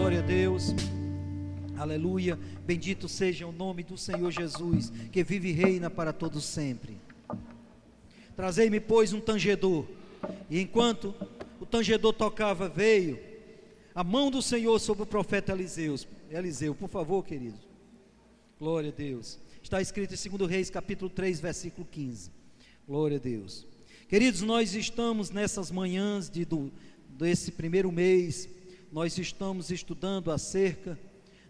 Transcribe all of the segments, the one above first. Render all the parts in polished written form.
Glória a Deus, aleluia, bendito seja o nome do Senhor Jesus, que vive e reina para todos sempre. Trazei-me, pois, um tangedor, e enquanto o tangedor tocava, veio a mão do Senhor sobre o profeta Eliseu, por favor, querido. Glória a Deus. Está escrito em 2 Reis, capítulo 3, versículo 15. Glória a Deus. Queridos, nós estamos nessas manhãs desse primeiro mês, nós estamos estudando acerca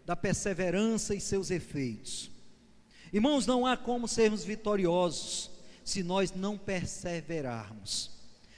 da perseverança e seus efeitos. Irmãos, não há como sermos vitoriosos se nós não perseverarmos.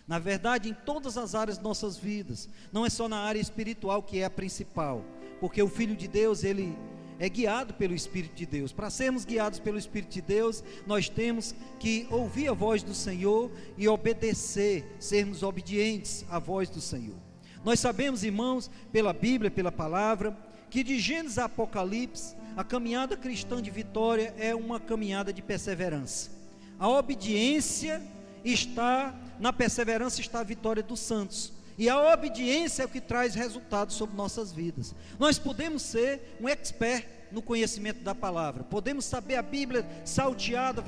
Na verdade, em todas as áreas de nossas vidas, não é só na área espiritual que é a principal, porque o Filho de Deus, ele é guiado pelo Espírito de Deus. Para sermos guiados pelo Espírito de Deus, nós temos que ouvir a voz do Senhor e obedecer, sermos obedientes à voz do Senhor. Nós sabemos, irmãos, pela Bíblia, pela palavra, que de Gênesis a Apocalipse, a caminhada cristã de vitória é uma caminhada de perseverança. A obediência está, na perseverança está a vitória dos santos. E a obediência é o que traz resultados sobre nossas vidas. Nós podemos ser um expert no conhecimento da palavra, podemos saber a Bíblia salteada,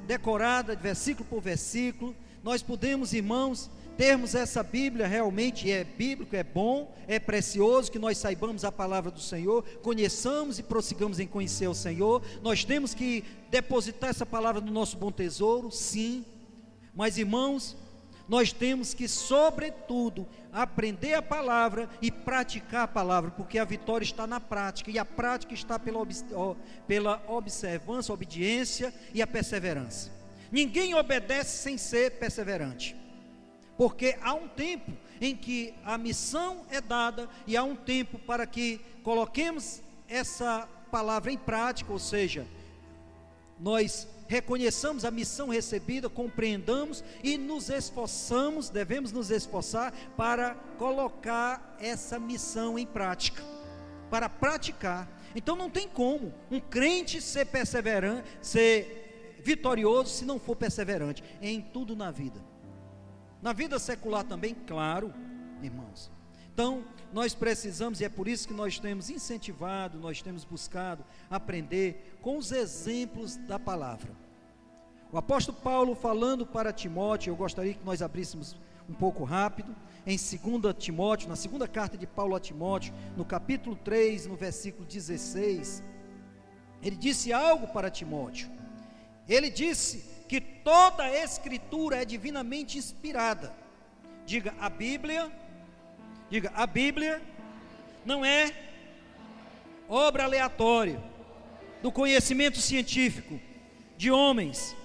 decorada, versículo por versículo. Nós podemos, irmãos, termos essa Bíblia, realmente é bíblico, é bom, é precioso que nós saibamos a palavra do Senhor, conheçamos e prossigamos em conhecer o Senhor. Nós temos que depositar essa palavra no nosso bom tesouro, sim, mas, irmãos, nós temos que, sobretudo, aprender a palavra e praticar a palavra, porque a vitória está na prática, e a prática está pela observância, obediência e a perseverança. Ninguém obedece sem ser perseverante, porque há um tempo em que a missão é dada, e há um tempo para que coloquemos essa palavra em prática, ou seja, nós reconheçamos a missão recebida, compreendamos e nos esforçamos, devemos nos esforçar para colocar essa missão em prática, para praticar. Então não tem como um crente ser perseverante, ser vitorioso, se não for perseverante em tudo na vida. Na vida secular também, claro, irmãos. Então, nós precisamos, e é por isso que nós temos incentivado, nós temos buscado aprender com os exemplos da palavra. O apóstolo Paulo, falando para Timóteo, eu gostaria que nós abríssemos um pouco rápido, em 2 Timóteo, na segunda carta de Paulo a Timóteo, no capítulo 3, no versículo 16, ele disse algo para Timóteo. Ele disse que toda a Escritura é divinamente inspirada. Diga, a Bíblia não é obra aleatória, do conhecimento científico, de homens.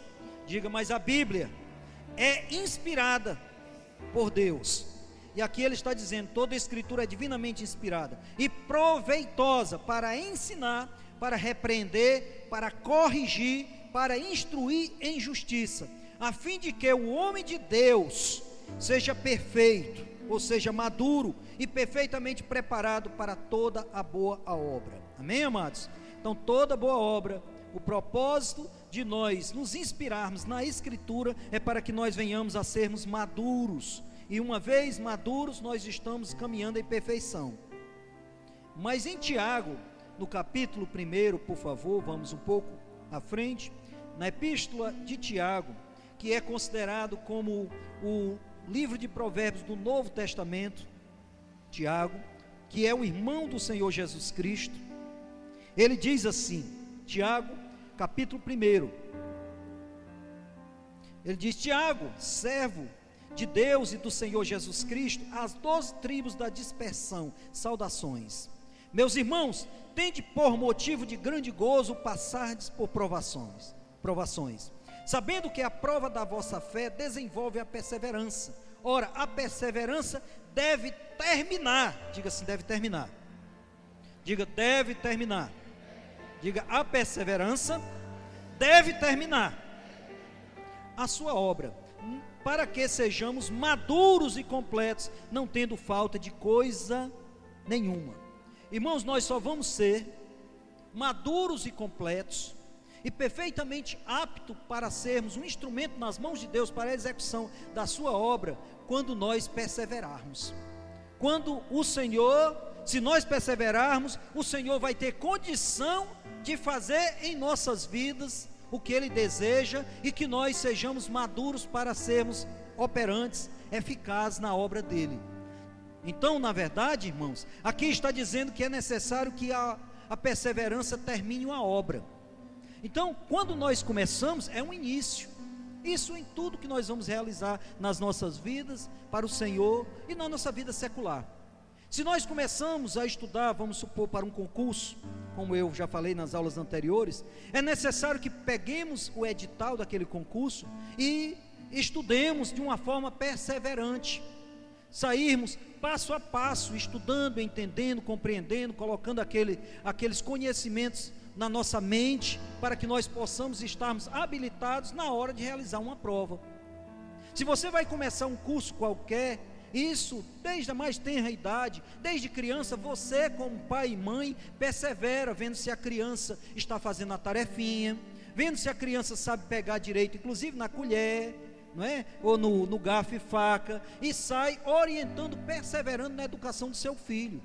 Diga, mas a Bíblia é inspirada por Deus. E aqui ele está dizendo, toda a Escritura é divinamente inspirada e proveitosa para ensinar, para repreender, para corrigir, para instruir em justiça, a fim de que o homem de Deus seja perfeito, ou seja, maduro e perfeitamente preparado para toda a boa obra. Amém, amados? Então, toda boa obra, o propósito de nós nos inspirarmos na Escritura é para que nós venhamos a sermos maduros, e uma vez maduros, nós estamos caminhando em perfeição. Mas em Tiago, no capítulo 1, por favor, vamos um pouco à frente, na epístola de Tiago, que é considerado como o livro de provérbios do Novo Testamento, Tiago, que é o irmão do Senhor Jesus Cristo, ele diz assim, Tiago, capítulo 1, ele diz, Tiago, servo de Deus e do Senhor Jesus Cristo, as 12 tribos da dispersão, saudações. Meus irmãos, tende por motivo de grande gozo passardes por provações, sabendo que a prova da vossa fé desenvolve a perseverança. Ora, a perseverança deve terminar, diga assim, deve terminar, diga, deve terminar, diga, a perseverança deve terminar a sua obra, para que sejamos maduros e completos, não tendo falta de coisa nenhuma. Irmãos, nós só vamos ser maduros e completos e perfeitamente aptos para sermos um instrumento nas mãos de Deus para a execução da sua obra, quando nós perseverarmos, quando o Senhor se nós perseverarmos, o Senhor vai ter condição de fazer em nossas vidas o que Ele deseja, e que nós sejamos maduros para sermos operantes, eficazes na obra dEle. Então, na verdade, irmãos, aqui está dizendo que é necessário que a perseverança termine uma obra. Então, quando nós começamos, é um início. Isso em tudo que nós vamos realizar nas nossas vidas, para o Senhor e na nossa vida secular. Se nós começamos a estudar, vamos supor, para um concurso, como eu já falei nas aulas anteriores, é necessário que peguemos o edital daquele concurso e estudemos de uma forma perseverante, sairmos passo a passo, estudando, entendendo, compreendendo, colocando aqueles conhecimentos na nossa mente, para que nós possamos estarmos habilitados na hora de realizar uma prova. Se você vai começar um curso qualquer, isso desde a mais tenra idade, desde criança, você como pai e mãe persevera, vendo se a criança está fazendo a tarefinha, vendo se a criança sabe pegar direito, inclusive na colher, não é? Ou no garfo e faca, e sai orientando, perseverando na educação do seu filho.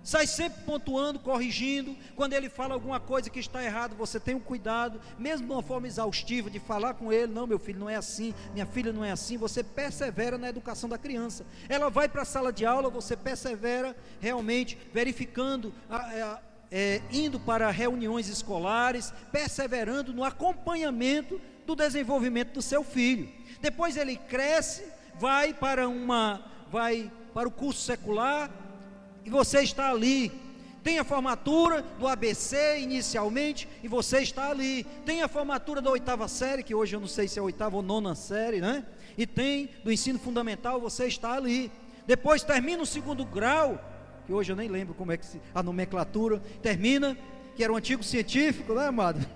Sai sempre pontuando, corrigindo. Quando ele fala alguma coisa que está errado, você tem um cuidado, mesmo de uma forma exaustiva, de falar com ele: não, meu filho não é assim, minha filha não é assim. Você persevera na educação da criança. Ela vai para a sala de aula, você persevera realmente, verificando, indo para reuniões escolares, perseverando no acompanhamento do desenvolvimento do seu filho. Depois ele cresce, vai para o curso secular, e você está ali. Tem a formatura do ABC inicialmente, e você está ali. Tem a formatura da 8ª série, que hoje eu não sei se é a 8ª ou 9ª série, né? E tem do ensino fundamental, você está ali. Depois termina o 2º grau, que hoje eu nem lembro como é que a nomenclatura termina, que era o antigo científico, né, amado?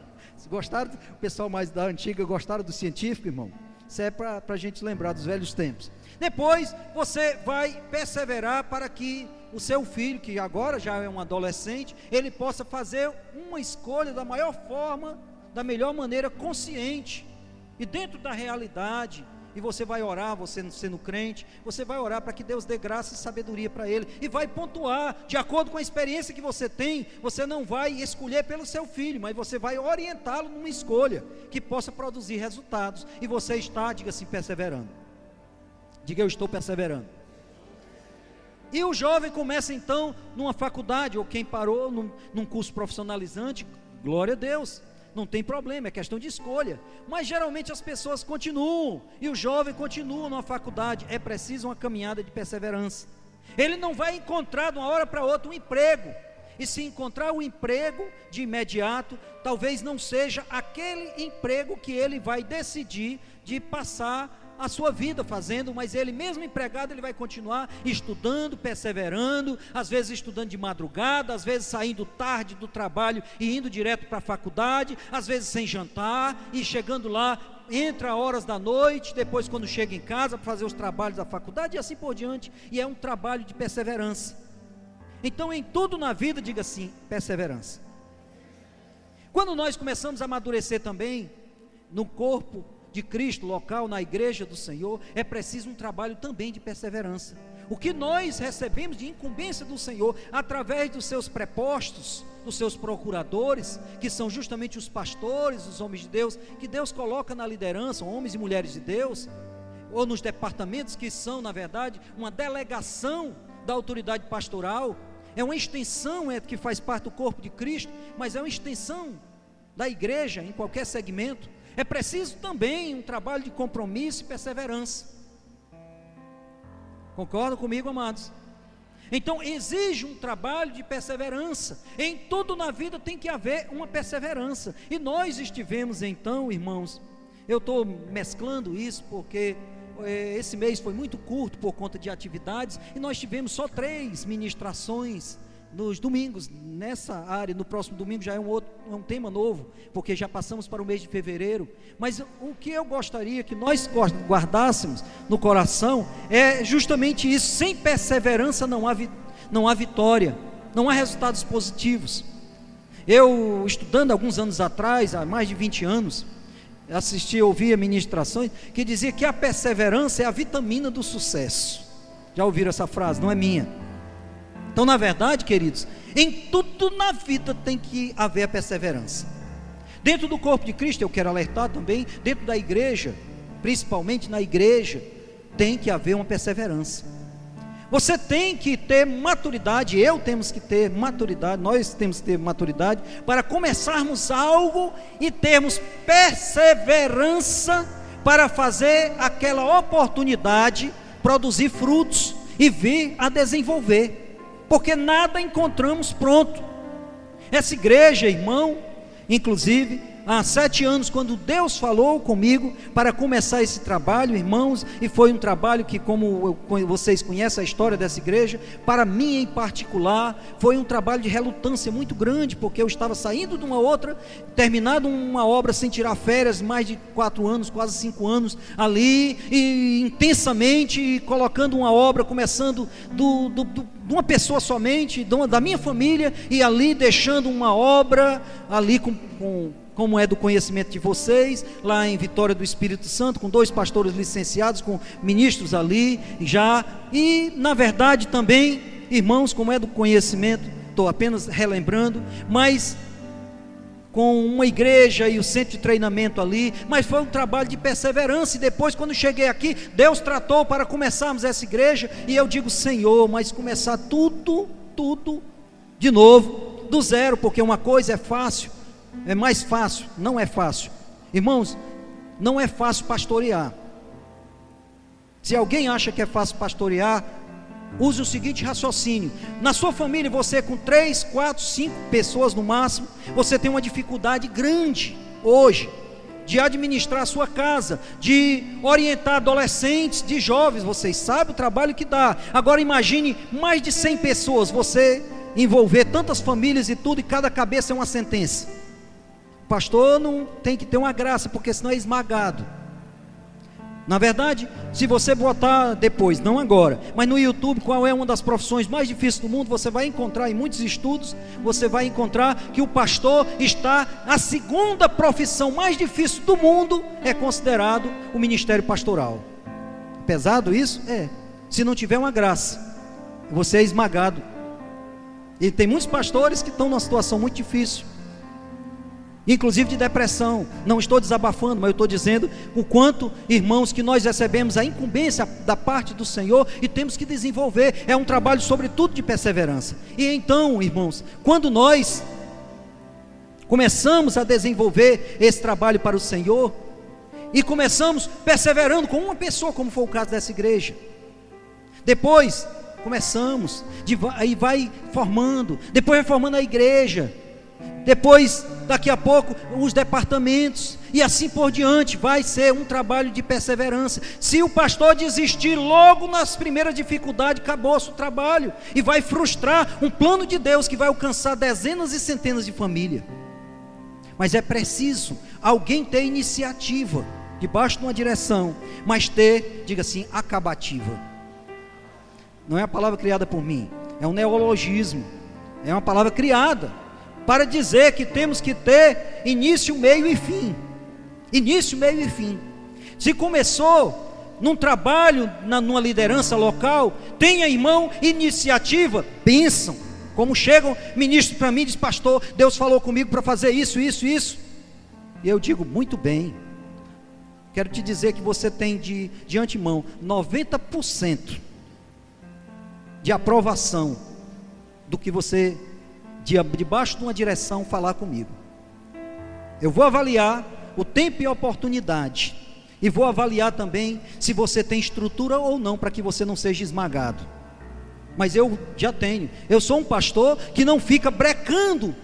Gostaram? O pessoal mais da antiga gostaram do científico, irmão? Isso é para a gente lembrar dos velhos tempos. Depois você vai perseverar para que o seu filho, que agora já é um adolescente, ele possa fazer uma escolha da maior forma, da melhor maneira, consciente e dentro da realidade. E você vai orar, você sendo crente, você vai orar para que Deus dê graça e sabedoria para ele, e vai pontuar, de acordo com a experiência que você tem. Você não vai escolher pelo seu filho, mas você vai orientá-lo numa escolha que possa produzir resultados, e você está, diga assim, perseverando. Diga: eu estou perseverando. E o jovem começa então numa faculdade, ou quem parou num curso profissionalizante, glória a Deus, não tem problema, é questão de escolha. Mas geralmente as pessoas continuam, e o jovem continua numa faculdade. É preciso uma caminhada de perseverança. Ele não vai encontrar de uma hora para outra um emprego, e se encontrar um emprego de imediato, talvez não seja aquele emprego que ele vai decidir de passar a sua vida fazendo, mas ele mesmo empregado, ele vai continuar estudando, perseverando, às vezes estudando de madrugada, às vezes saindo tarde do trabalho e indo direto para a faculdade, às vezes sem jantar, e chegando lá, entra horas da noite, depois quando chega em casa para fazer os trabalhos da faculdade, e assim por diante. E é um trabalho de perseverança. Então em tudo na vida, diga assim, perseverança. Quando nós começamos a amadurecer também no corpo de Cristo, local, na igreja do Senhor, é preciso um trabalho também de perseverança. O que nós recebemos de incumbência do Senhor, através dos seus prepostos, dos seus procuradores, que são justamente os pastores, os homens de Deus, que Deus coloca na liderança, homens e mulheres de Deus, ou nos departamentos, que são na verdade uma delegação da autoridade pastoral, é uma extensão, que faz parte do corpo de Cristo, mas é uma extensão da igreja em qualquer segmento. É preciso também um trabalho de compromisso e perseverança. Concordam comigo, amados? Então exige um trabalho de perseverança. Em tudo na vida tem que haver uma perseverança. E nós estivemos então, irmãos, eu estou mesclando isso porque esse mês foi muito curto por conta de atividades, e nós tivemos só 3 ministrações nos domingos, nessa área. No próximo domingo já é um tema novo, porque já passamos para o mês de fevereiro. Mas o que eu gostaria que nós guardássemos no coração é justamente isso: sem perseverança não há vitória, não há resultados positivos. Eu, estudando alguns anos atrás, há mais de 20 anos, ouvia ministrações que dizia que a perseverança é a vitamina do sucesso. Já ouviram essa frase? Não é minha. Então, na verdade, queridos, em tudo na vida tem que haver a perseverança. Dentro do corpo de Cristo, eu quero alertar também, dentro da igreja, principalmente na igreja, tem que haver uma perseverança. Você tem que ter maturidade, temos que ter maturidade, nós temos que ter maturidade para começarmos algo e termos perseverança para fazer aquela oportunidade produzir frutos e vir a desenvolver, porque nada encontramos pronto. Essa igreja, irmão, inclusive há 7 anos, quando Deus falou comigo para começar esse trabalho, irmãos, e foi um trabalho que, como vocês conhecem a história dessa igreja, para mim em particular, foi um trabalho de relutância muito grande, porque eu estava saindo de uma outra, terminado uma obra sem tirar férias, mais de 4 anos, quase 5 anos ali, e intensamente colocando uma obra, começando de uma pessoa somente, da minha família, e ali deixando uma obra ali como é do conhecimento de vocês, lá em Vitória do Espírito Santo, com 2 pastores licenciados, com ministros ali já, e na verdade também, irmãos, como é do conhecimento, estou apenas relembrando, mas com uma igreja e o centro de treinamento ali, mas foi um trabalho de perseverança. E depois, quando cheguei aqui, Deus tratou para começarmos essa igreja, e eu digo: Senhor, mas começar tudo de novo, do zero, porque uma coisa é fácil, é mais fácil, não é fácil, irmãos, não é fácil pastorear. Se alguém acha que é fácil pastorear, use o seguinte raciocínio: na sua família, você com 3, 4, 5 pessoas no máximo, você tem uma dificuldade grande hoje de administrar a sua casa, de orientar adolescentes, de jovens. Vocês sabem o trabalho que dá. Agora imagine mais de 100 pessoas, você envolver tantas famílias e tudo, e cada cabeça é uma sentença. Pastor não tem que ter uma graça, porque senão é esmagado. Na verdade, se você botar depois, não agora, mas no YouTube, qual é uma das profissões mais difíceis do mundo, você vai encontrar em muitos estudos, você vai encontrar que o pastor está, a segunda profissão mais difícil do mundo é considerado o ministério pastoral. Pesado isso? É. Se não tiver uma graça, você é esmagado. E tem muitos pastores que estão numa situação muito difícil, inclusive de depressão. Não estou desabafando, mas eu estou dizendo o quanto, irmãos, que nós recebemos a incumbência da parte do Senhor e temos que desenvolver. É um trabalho sobretudo de perseverança. E então, irmãos, quando nós começamos a desenvolver esse trabalho para o Senhor, e começamos perseverando com uma pessoa, como foi o caso dessa igreja, depois começamos, aí vai formando, depois vai formando a igreja, depois, daqui a pouco, os departamentos, e assim por diante. Vai ser um trabalho de perseverança. Se o pastor desistir logo nas primeiras dificuldades, acabou-se o trabalho, e vai frustrar um plano de Deus que vai alcançar dezenas e centenas de famílias. Mas é preciso alguém ter iniciativa, debaixo de uma direção, mas ter, diga assim, acabativa. Não é a palavra criada por mim, é um neologismo, é uma palavra criada para dizer que temos que ter início, meio e fim. Início, meio e fim. Se começou num trabalho, numa liderança local, tenha, irmão, iniciativa, bênção. Como chegam ministros para mim e dizem: pastor, Deus falou comigo para fazer isso. E eu digo: muito bem. Quero te dizer que você tem de antemão 90% de aprovação do que você, debaixo de uma direção, falar comigo. Eu vou avaliar o tempo e a oportunidade, e vou avaliar também se você tem estrutura ou não, para que você não seja esmagado. Mas eu já tenho. Eu sou um pastor que não fica brecando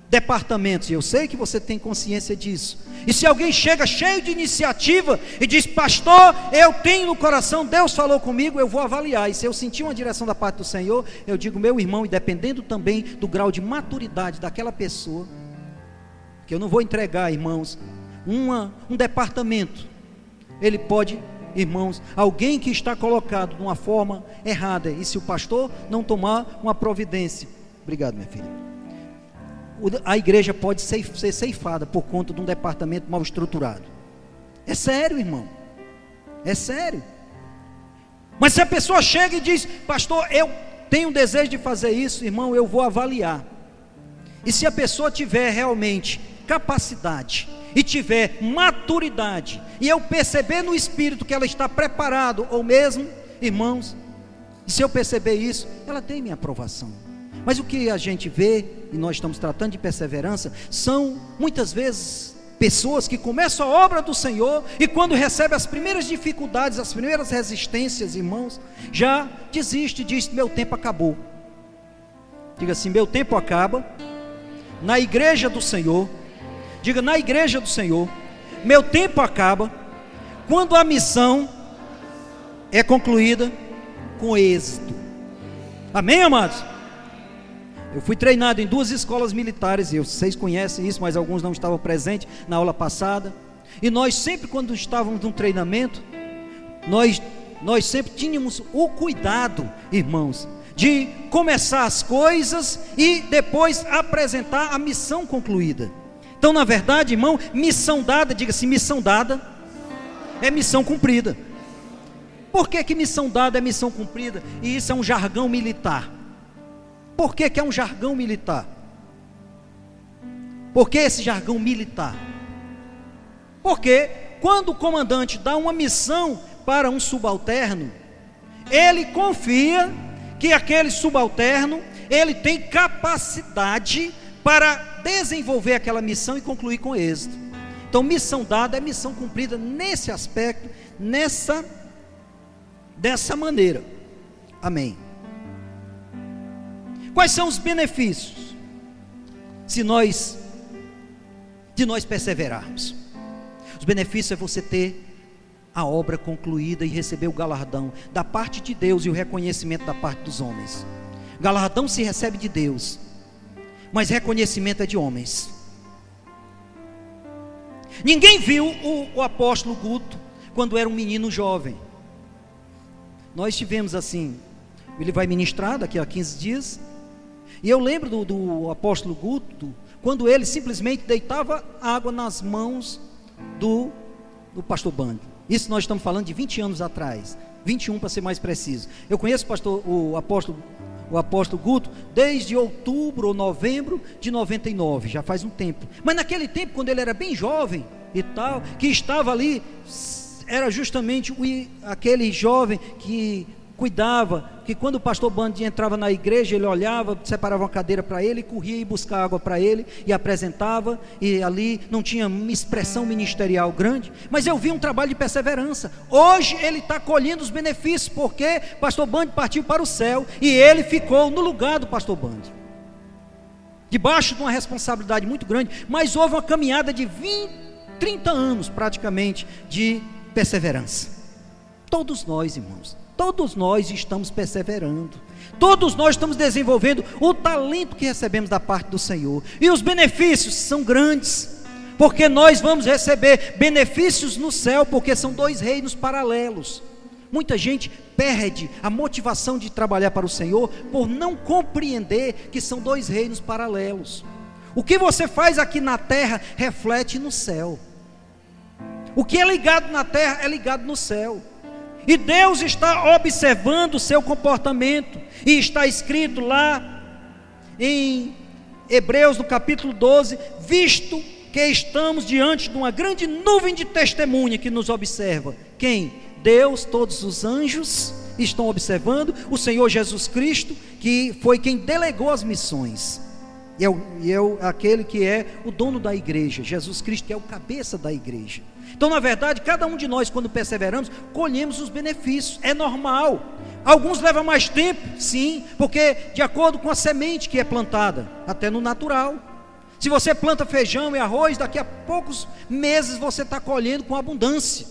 departamentos, e eu sei que você tem consciência disso. E se alguém chega cheio de iniciativa e diz: pastor, eu tenho no coração, Deus falou comigo, eu vou avaliar. E se eu sentir uma direção da parte do Senhor, eu digo: meu irmão, e dependendo também do grau de maturidade daquela pessoa, que eu não vou entregar, irmãos, um departamento. Ele pode, irmãos, alguém que está colocado de uma forma errada, e se o pastor não tomar uma providência, obrigado, minha filha, a igreja pode ser ceifada por conta de um departamento mal estruturado. É sério, irmão, é sério. Mas se a pessoa chega e diz: pastor, eu tem um desejo de fazer isso, irmão, eu vou avaliar. E se a pessoa tiver realmente capacidade e tiver maturidade, e eu perceber no espírito que ela está preparado, ou mesmo, irmãos, e se eu perceber isso, ela tem minha aprovação. Mas o que a gente vê, e nós estamos tratando de perseverança, são muitas vezes pessoas que começam a obra do Senhor, e quando recebem as primeiras dificuldades, as primeiras resistências, irmãos, já desiste, diz: meu tempo acabou. Diga assim: meu tempo acaba na igreja do Senhor. Diga: na igreja do Senhor, meu tempo acaba quando a missão é concluída com êxito. Amém, amados? Eu fui treinado em 2 escolas militares, e vocês conhecem isso, mas alguns não estavam presentes na aula passada. E nós sempre, quando estávamos num treinamento, nós sempre tínhamos o cuidado, irmãos, de começar as coisas e depois apresentar a missão concluída. Então, na verdade, irmão, missão dada, diga-se, missão dada é missão cumprida. Por que missão dada é missão cumprida? E isso é um jargão militar. Por que é um jargão militar? Por que esse jargão militar? Porque quando o comandante dá uma missão para um subalterno, ele confia que aquele subalterno, ele tem capacidade para desenvolver aquela missão e concluir com êxito. Então, missão dada é missão cumprida nesse aspecto, dessa maneira. Amém. Quais são os benefícios de nós perseverarmos? Os benefícios é você ter a obra concluída e receber o galardão da parte de Deus e o reconhecimento da parte dos homens. Galardão se recebe de Deus, mas reconhecimento é de homens. Ninguém viu o apóstolo Guto quando era um menino jovem. Nós tivemos assim, ele vai ministrar daqui a 15 dias, e eu lembro do apóstolo Guto, quando ele simplesmente deitava água nas mãos do pastor Band. Isso nós estamos falando de 20 anos atrás, 21 para ser mais preciso. Eu conheço o apóstolo Guto desde outubro ou novembro de 99, já faz um tempo. Mas naquele tempo, quando ele era bem jovem e tal, que estava ali, era justamente aquele jovem que cuidava, que quando o pastor Band entrava na igreja, ele olhava, separava uma cadeira para ele, corria e buscava água para ele, e apresentava, e ali não tinha uma expressão ministerial grande, mas eu vi um trabalho de perseverança. Hoje ele está colhendo os benefícios, porque pastor Band partiu para o céu, e ele ficou no lugar do pastor Band, debaixo de uma responsabilidade muito grande, mas houve uma caminhada de 30 anos praticamente, de perseverança. Todos nós, irmãos, todos nós estamos perseverando, todos nós estamos desenvolvendo o talento que recebemos da parte do Senhor, e os benefícios são grandes, porque nós vamos receber benefícios no céu, porque são 2 reinos paralelos. Muita gente perde a motivação de trabalhar para o Senhor, por não compreender que são 2 reinos paralelos. O que você faz aqui na terra, reflete no céu. O que é ligado na terra, é ligado no céu. E Deus está observando o seu comportamento, e está escrito lá em Hebreus no capítulo 12, visto que estamos diante de uma grande nuvem de testemunha que nos observa. Quem? Deus, todos os anjos estão observando, o Senhor Jesus Cristo, que foi quem delegou as missões, e é aquele que é o dono da igreja, Jesus Cristo, que é o cabeça da igreja. Então, na verdade, cada um de nós, quando perseveramos, colhemos os benefícios, é normal. Alguns levam mais tempo, sim, porque de acordo com a semente que é plantada, até no natural. Se você planta feijão e arroz, daqui a poucos meses você está colhendo com abundância,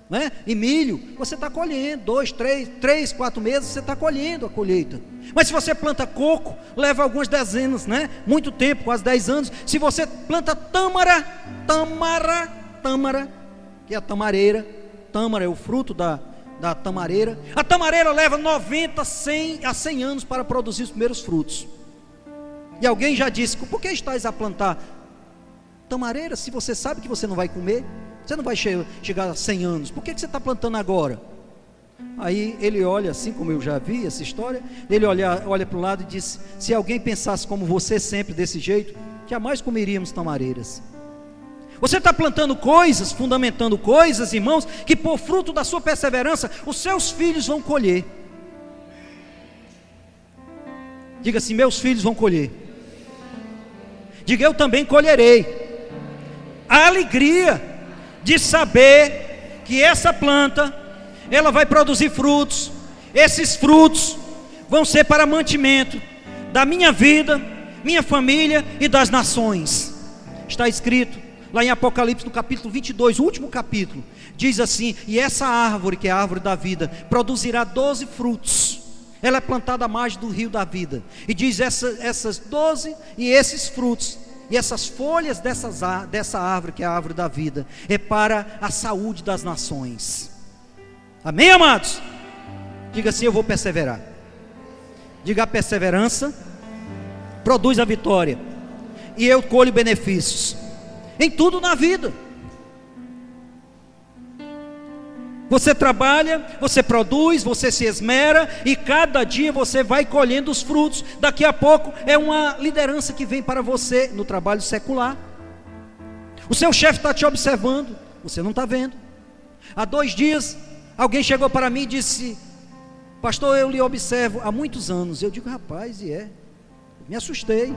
né? E milho, você está colhendo, 2, 3, 4 meses você está colhendo a colheita. Mas se você planta coco, leva algumas dezenas, né? Muito tempo, quase 10 anos. Se você planta tâmara, que é a tamareira, tâmara é o fruto da tamareira. A tamareira leva 90, 100 a 100 anos para produzir os primeiros frutos. E alguém já disse: por que estás a plantar tamareira, se você sabe que você não vai comer? Você não vai chegar a 100 anos, por que você está plantando agora? Aí ele olha, assim como eu já vi essa história, ele olha para o lado e diz: se alguém pensasse como você sempre desse jeito, jamais comeríamos tamareiras. Você está plantando coisas, fundamentando coisas, irmãos, que por fruto da sua perseverança, os seus filhos vão colher. Diga assim: meus filhos vão colher. Diga: eu também colherei. A alegria de saber que essa planta, ela vai produzir frutos. Esses frutos vão ser para mantimento da minha vida, minha família e das nações. Está escrito lá em Apocalipse, no capítulo 22, o último capítulo, diz assim: e essa árvore, que é a árvore da vida, produzirá 12 frutos. Ela é plantada à margem do rio da vida. E diz: essas 12 e esses frutos, e essas folhas dessa árvore, que é a árvore da vida, é para a saúde das nações. Amém, amados? Diga assim: eu vou perseverar. Diga: a perseverança produz a vitória, e eu colho benefícios em tudo na vida. Você trabalha, você produz, você se esmera, e cada dia você vai colhendo os frutos. Daqui a pouco é uma liderança que vem para você no trabalho secular. O seu chefe está te observando, você não está vendo. Há 2 dias, alguém chegou para mim e disse: pastor, eu lhe observo há muitos anos. Eu digo: rapaz, me assustei.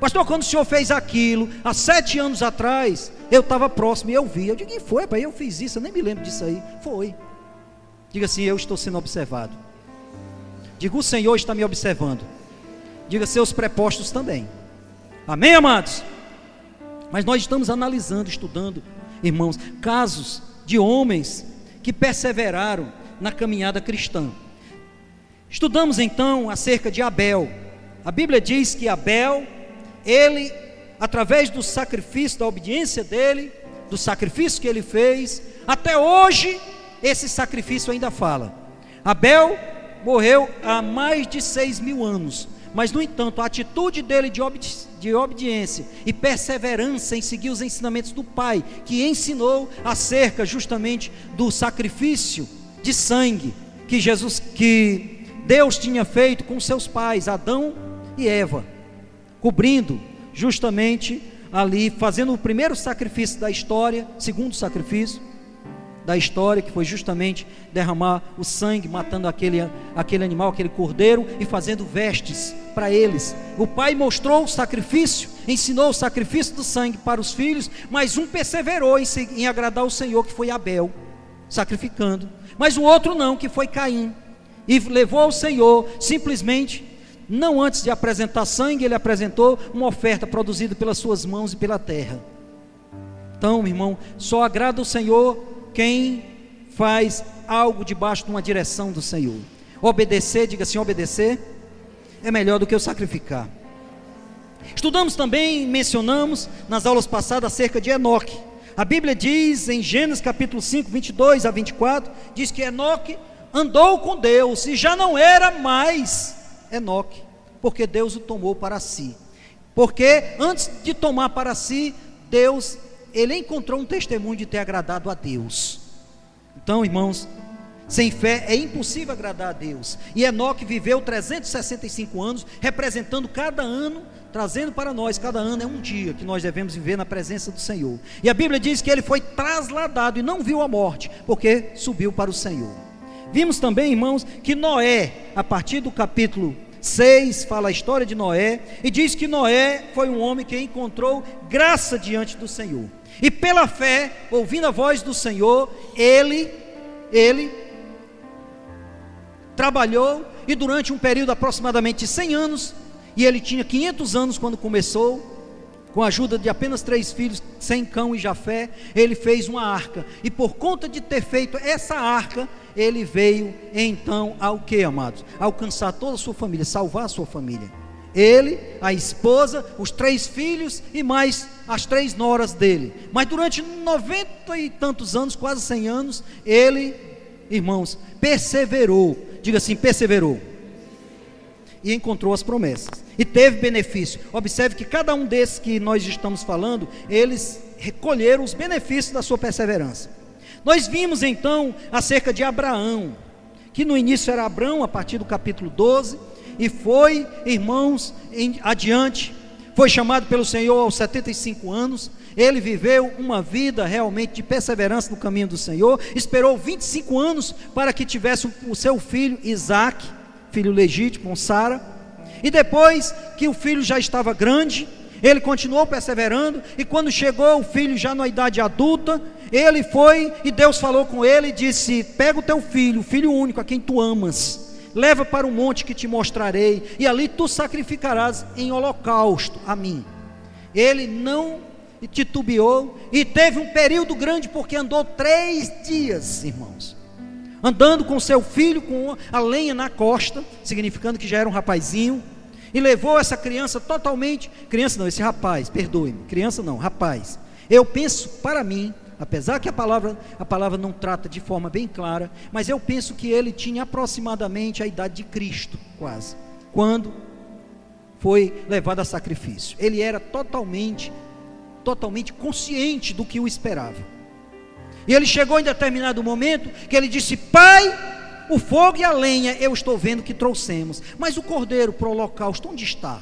Pastor, quando o senhor fez aquilo, há 7 anos atrás, eu estava próximo e eu vi. Eu digo: e foi, pai, eu fiz isso, eu nem me lembro disso aí. Foi. Diga assim: eu estou sendo observado. Diga: o Senhor está me observando. Diga: seus prepostos também. Amém, amados? Mas nós estamos analisando, estudando, irmãos, casos de homens que perseveraram na caminhada cristã. Estudamos então acerca de Abel. A Bíblia diz que Abel, ele, através do sacrifício, da obediência dele, do sacrifício que ele fez, até hoje esse sacrifício ainda fala. Abel morreu há mais de 6.000 anos, mas no entanto a atitude dele de obediência e perseverança em seguir os ensinamentos do Pai, que ensinou acerca justamente do sacrifício de sangue que Deus tinha feito com seus pais, Adão e Eva, cobrindo justamente ali, fazendo o primeiro sacrifício da história, segundo sacrifício da história, que foi justamente derramar o sangue, matando aquele animal, aquele cordeiro, e fazendo vestes para eles. O pai mostrou o sacrifício, ensinou o sacrifício do sangue para os filhos, mas um perseverou em agradar o Senhor, que foi Abel, sacrificando, mas o outro não, que foi Caim, e levou ao Senhor, simplesmente, não antes de apresentar sangue, ele apresentou uma oferta produzida pelas suas mãos e pela terra. Então, irmão, só agrada o Senhor quem faz algo debaixo de uma direção do Senhor. Obedecer, diga assim: obedecer é melhor do que o sacrificar. Estudamos também, mencionamos nas aulas passadas acerca de Enoque. A Bíblia diz em Gênesis capítulo 5, 22 a 24, diz que Enoque andou com Deus e já não era mais Enoque, porque Deus o tomou para si. Porque antes de tomar para si, ele encontrou um testemunho de ter agradado a Deus. Então, irmãos, sem fé é impossível agradar a Deus. E Enoque viveu 365 anos, representando cada ano, trazendo para nós, cada ano é um dia que nós devemos viver na presença do Senhor. E a Bíblia diz que ele foi trasladado e não viu a morte, porque subiu para o Senhor. Vimos também, irmãos, que Noé, a partir do capítulo 6, fala a história de Noé, e diz que Noé foi um homem que encontrou graça diante do Senhor, e pela fé, ouvindo a voz do Senhor, ele trabalhou, e durante um período aproximadamente de 100 anos, e ele tinha 500 anos quando começou, com a ajuda de apenas 3 filhos, Sem, Cão e Jafé, ele fez uma arca, e por conta de ter feito essa arca, ele veio então ao que, amados? Alcançar toda a sua família, salvar a sua família. Ele, a esposa, os 3 filhos e mais as 3 noras dele. Mas durante 90 e tantos anos, quase 100 anos, ele, irmãos, perseverou. Diga assim: perseverou. E encontrou as promessas. E teve benefício. Observe que cada um desses que nós estamos falando, eles recolheram os benefícios da sua perseverança. Nós vimos então acerca de Abraão, que no início era Abrão, a partir do capítulo 12, e foi, irmãos, adiante, foi chamado pelo Senhor aos 75 anos, ele viveu uma vida realmente de perseverança no caminho do Senhor, esperou 25 anos para que tivesse o seu filho Isaque, filho legítimo com Sara, e depois que o filho já estava grande, ele continuou perseverando, e quando chegou o filho já na idade adulta, ele foi, e Deus falou com ele e disse: pega o teu filho, o filho único a quem tu amas, leva para o monte que te mostrarei, e ali tu sacrificarás em holocausto a mim. Ele não titubeou, e teve um período grande, porque andou 3 dias, irmãos, andando com seu filho, com a lenha na costa, significando que já era um rapazinho, e levou essa criança totalmente, criança não, esse rapaz, perdoe-me, criança não, rapaz. Eu penso, para mim, apesar que a palavra não trata de forma bem clara, mas eu penso que ele tinha aproximadamente a idade de Cristo, quase, quando foi levado a sacrifício. Ele era totalmente consciente do que o esperava, e ele chegou em determinado momento, que ele disse: pai, o fogo e a lenha eu estou vendo que trouxemos, mas o cordeiro para o holocausto, onde está?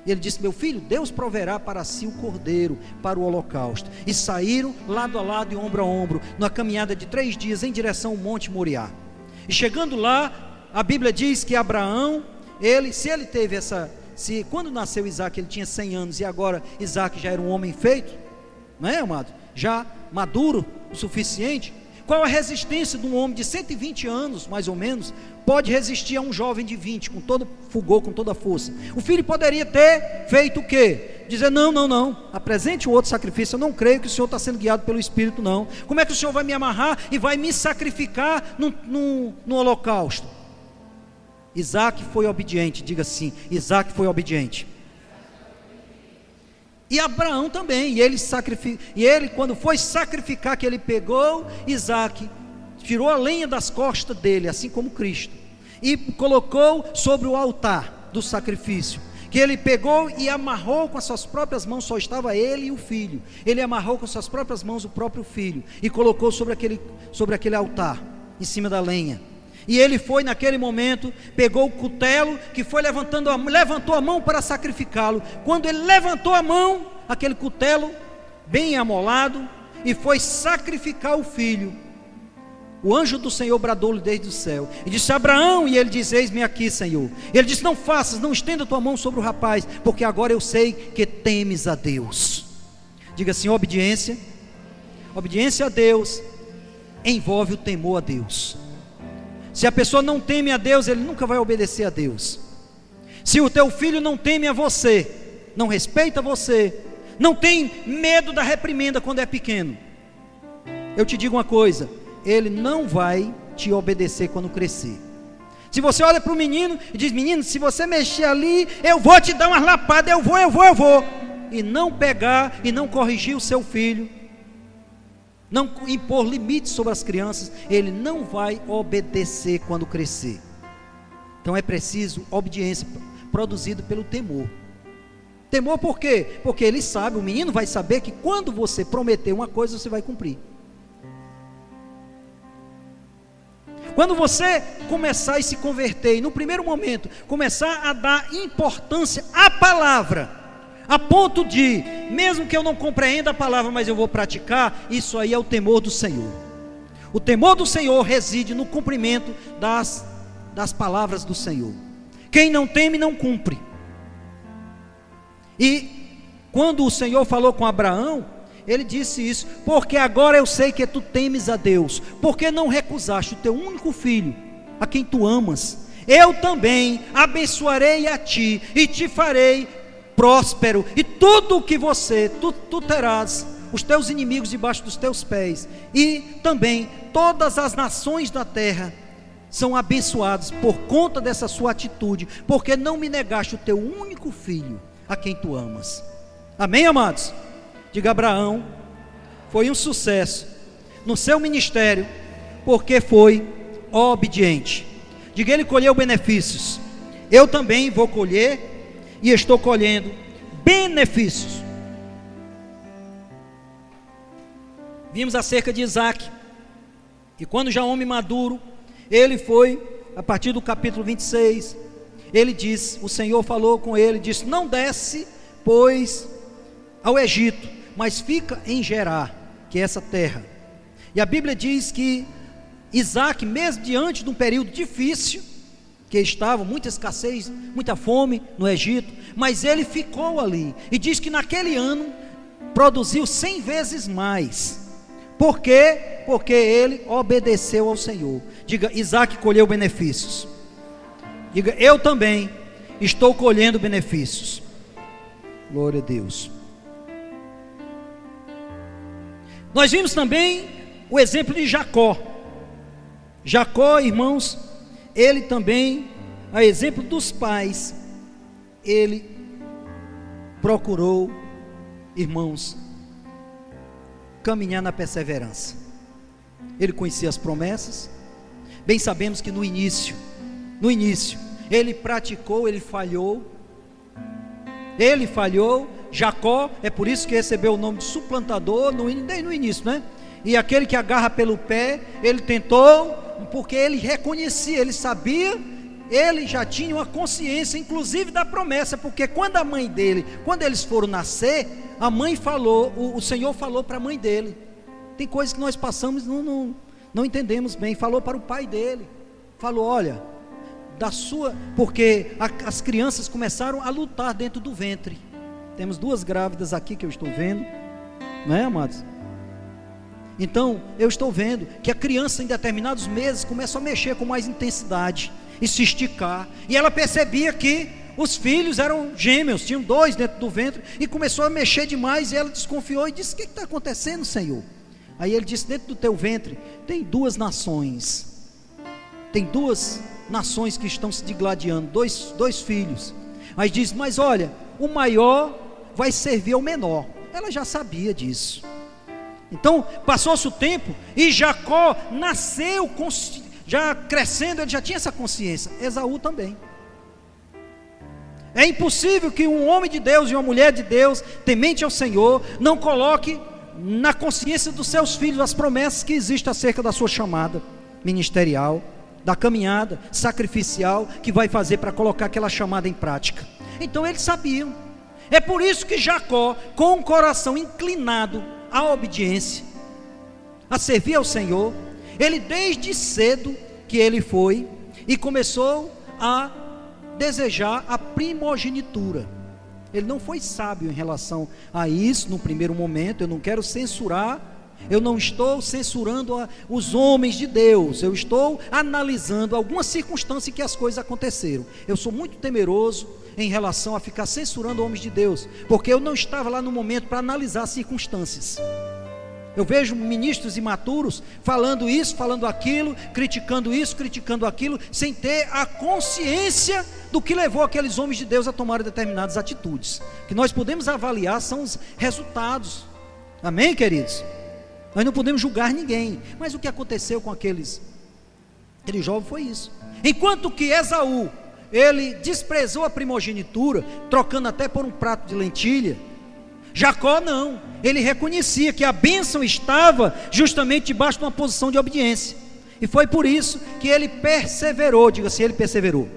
E ele disse: meu filho, Deus proverá para si o cordeiro para o holocausto. E saíram lado a lado e ombro a ombro, numa caminhada de 3 dias em direção ao Monte Moriá. E chegando lá, a Bíblia diz que Abraão, quando nasceu Isaque ele tinha 100 anos, e agora Isaque já era um homem feito, não é, amado? Já maduro o suficiente. Qual a resistência de um homem de 120 anos, mais ou menos, pode resistir a um jovem de 20, com todo fulgor, com toda a força? O filho poderia ter feito o quê? Dizer: não, apresente o outro sacrifício, eu não creio que o Senhor está sendo guiado pelo Espírito, não. Como é que o Senhor vai me amarrar e vai me sacrificar no holocausto? Isaque foi obediente, diga assim: Isaque foi obediente. E Abraão também, e ele quando foi sacrificar, que ele pegou Isaque, tirou a lenha das costas dele, assim como Cristo, e colocou sobre o altar do sacrifício, que ele pegou e amarrou com as suas próprias mãos, só estava ele e o filho, ele amarrou com as suas próprias mãos o próprio filho, e colocou sobre aquele altar, em cima da lenha. E ele foi naquele momento, pegou o cutelo, que foi levantou a mão para sacrificá-lo. Quando ele levantou a mão, aquele cutelo bem amolado, e foi sacrificar o filho, o anjo do Senhor bradou-lhe desde o céu, e disse: Abraão, e ele disse: eis-me aqui, Senhor. Ele disse: não faças, não estenda tua mão sobre o rapaz, porque agora eu sei que temes a Deus. Diga assim: obediência a Deus envolve o temor a Deus. Se a pessoa não teme a Deus, ele nunca vai obedecer a Deus. Se o teu filho não teme a você, não respeita você, não tem medo da reprimenda quando é pequeno, eu te digo uma coisa: ele não vai te obedecer quando crescer. Se você olha para o menino e diz: menino, se você mexer ali, eu vou te dar umas lapadas, eu vou, e não pegar e não corrigir o seu filho, não impor limites sobre as crianças, ele não vai obedecer quando crescer. Então é preciso obediência produzida pelo temor. Temor por quê? Porque ele sabe, o menino vai saber que quando você prometer uma coisa, você vai cumprir. Quando você começar a se converter, e no primeiro momento começar a dar importância à palavra, a ponto de, mesmo que eu não compreenda a palavra, mas eu vou praticar, isso aí é o temor do Senhor. O temor do Senhor reside no cumprimento das palavras do Senhor. Quem não teme não cumpre. E quando o Senhor falou com Abraão, ele disse isso: porque agora eu sei que tu temes a Deus, porque não recusaste o teu único filho, a quem tu amas. Eu também abençoarei a ti e te farei próspero, e tudo o que tu terás os teus inimigos debaixo dos teus pés, e também todas as nações da terra são abençoadas por conta dessa sua atitude, porque não me negaste o teu único filho, a quem tu amas. Amém, amados? Diga: Abraão foi um sucesso no seu ministério, porque foi obediente. Diga: ele colheu benefícios. Eu também vou colher, e estou colhendo benefícios. Vimos acerca de Isaque, E quando já homem maduro, ele foi, a partir do capítulo 26, ele diz, o Senhor falou com ele, disse: não desce, pois, ao Egito, mas fica em Gerar, que é essa terra. E a Bíblia diz que Isaac, mesmo diante de um período difícil, que estava muita escassez, muita fome no Egito, mas ele ficou ali, e diz que naquele ano produziu 100 vezes mais. Por quê? Porque ele obedeceu ao Senhor. Diga: Isaac colheu benefícios. Diga: eu também estou colhendo benefícios. Glória a Deus. Nós vimos também o exemplo de Jacó. Jacó, irmãos, ele também, a exemplo dos pais, ele procurou, irmãos, caminhar na perseverança. Ele conhecia as promessas. Bem sabemos que no início, ele praticou, ele falhou. Jacó, é por isso que recebeu o nome de suplantador no início, né? E aquele que agarra pelo pé, ele tentou, porque ele reconhecia, ele sabia, ele já tinha uma consciência, inclusive da promessa, porque quando a mãe dele, quando eles foram nascer, a mãe falou, o Senhor falou para a mãe dele. Tem coisas que nós passamos e não entendemos bem. Falou para o pai dele, falou: olha, porque as crianças começaram a lutar dentro do ventre. Temos 2 grávidas aqui que eu estou vendo, não é, amados? Então, eu estou vendo que a criança em determinados meses começa a mexer com mais intensidade e se esticar, e ela percebia que os filhos eram gêmeos, tinham 2 dentro do ventre, e começou a mexer demais, e ela desconfiou e disse: o que está acontecendo, Senhor? Aí ele disse: dentro do teu ventre tem 2 nações, tem 2 nações que estão se digladiando, dois filhos. Aí diz: mas olha, o maior vai servir ao menor. Ela já sabia disso. Então passou-se o tempo e Jacó nasceu, já crescendo, ele já tinha essa consciência. Esaú também. É impossível que um homem de Deus e uma mulher de Deus, temente ao Senhor, não coloque na consciência dos seus filhos as promessas que existem acerca da sua chamada ministerial, da caminhada sacrificial que vai fazer para colocar aquela chamada em prática. Então eles sabiam. É por isso que Jacó, com o coração inclinado à obediência, a servir ao Senhor, ele desde cedo que ele foi e começou a desejar a primogenitura. Ele não foi sábio em relação a isso no primeiro momento. Eu não quero censurar, eu não estou censurando os homens de Deus, eu estou analisando algumas circunstâncias em que as coisas aconteceram. Eu sou muito temeroso em relação a ficar censurando homens de Deus, porque eu não estava lá no momento para analisar as circunstâncias. Eu vejo ministros imaturos falando isso, falando aquilo, criticando isso, criticando aquilo, sem ter a consciência do que levou aqueles homens de Deus a tomar determinadas atitudes. O que nós podemos avaliar são os resultados. Amém, queridos? Nós não podemos julgar ninguém, mas o que aconteceu com aquele jovem foi isso. Enquanto que Esaú, ele desprezou a primogenitura, trocando até por um prato de lentilha, Jacó não, ele reconhecia que a bênção estava justamente debaixo de uma posição de obediência, e foi por isso que ele perseverou. Diga assim: ele perseverou.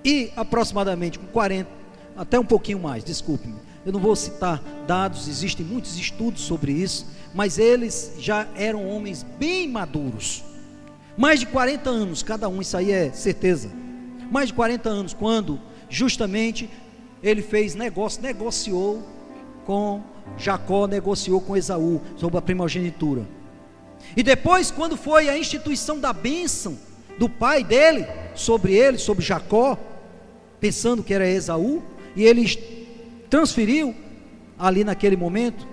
E aproximadamente com 40, até um pouquinho mais, desculpe-me, eu não vou citar dados, existem muitos estudos sobre isso, mas eles já eram homens bem maduros, mais de 40 anos cada um, isso aí é certeza, mais de 40 anos, quando justamente ele fez negociou com Jacó, negociou com Esaú sobre a primogenitura. E depois, quando foi a instituição da bênção do pai dele, sobre Jacó, pensando que era Esaú, e ele transferiu ali naquele momento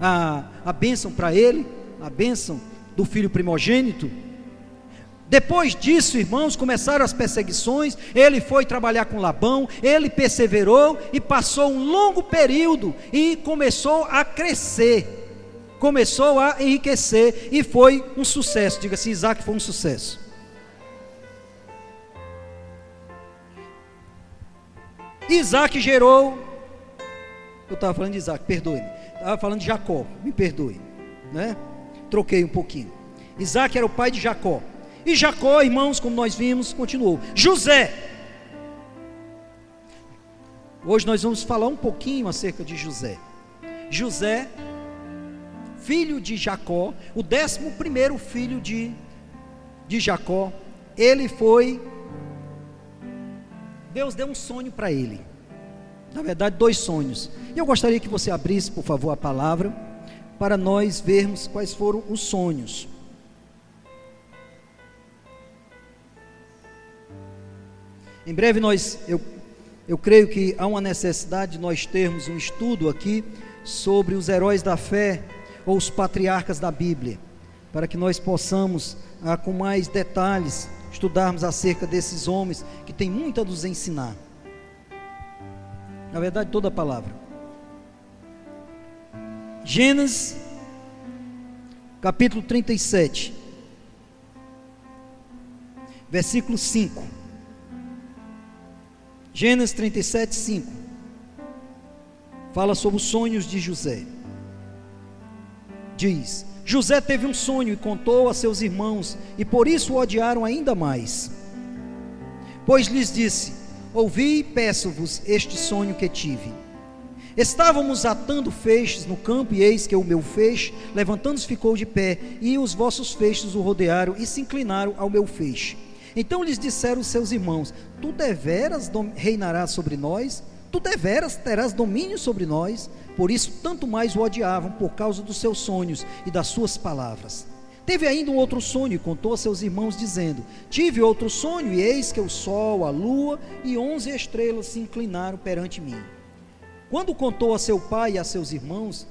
a bênção para ele, a bênção do filho primogênito. Depois disso, irmãos, começaram as perseguições. Ele foi trabalhar com Labão, ele perseverou e passou um longo período e começou a crescer, começou a enriquecer e foi um sucesso. Diga-se: Isaac foi um sucesso. Isaac gerou, eu estava falando de Isaac, perdoe-me, estava falando de Jacó, me perdoe, né? Troquei um pouquinho. Isaac era o pai de Jacó. E Jacó, irmãos, como nós vimos, continuou. José. Hoje nós vamos falar um pouquinho acerca de José. José, filho de Jacó, o 11º filho de Jacó. Ele foi... Deus deu um sonho para ele. Na verdade, 2 sonhos. E eu gostaria que você abrisse, por favor, a palavra, para nós vermos quais foram os sonhos. Em breve eu creio que há uma necessidade de nós termos um estudo aqui sobre os heróis da fé, ou os patriarcas da Bíblia, para que nós possamos, com mais detalhes, estudarmos acerca desses homens que têm muito a nos ensinar. Na verdade, toda a palavra. Gênesis, capítulo 37, versículo 5. Gênesis 37, 5. Fala sobre os sonhos de José. Diz: José teve um sonho e contou a seus irmãos, e por isso o odiaram ainda mais. Pois lhes disse: ouvi e peço-vos este sonho que tive. Estávamos atando feixes no campo, e eis que o meu feixe, levantando-se, ficou de pé, e os vossos feixes o rodearam e se inclinaram ao meu feixe. Então lhes disseram os seus irmãos: tu deveras reinarás sobre nós? Tu deveras terás domínio sobre nós? Por isso tanto mais o odiavam, por causa dos seus sonhos e das suas palavras. Teve ainda um outro sonho, e contou a seus irmãos, dizendo: tive outro sonho, e eis que o sol, a lua e 11 estrelas se inclinaram perante mim. Quando contou a seu pai e a seus irmãos,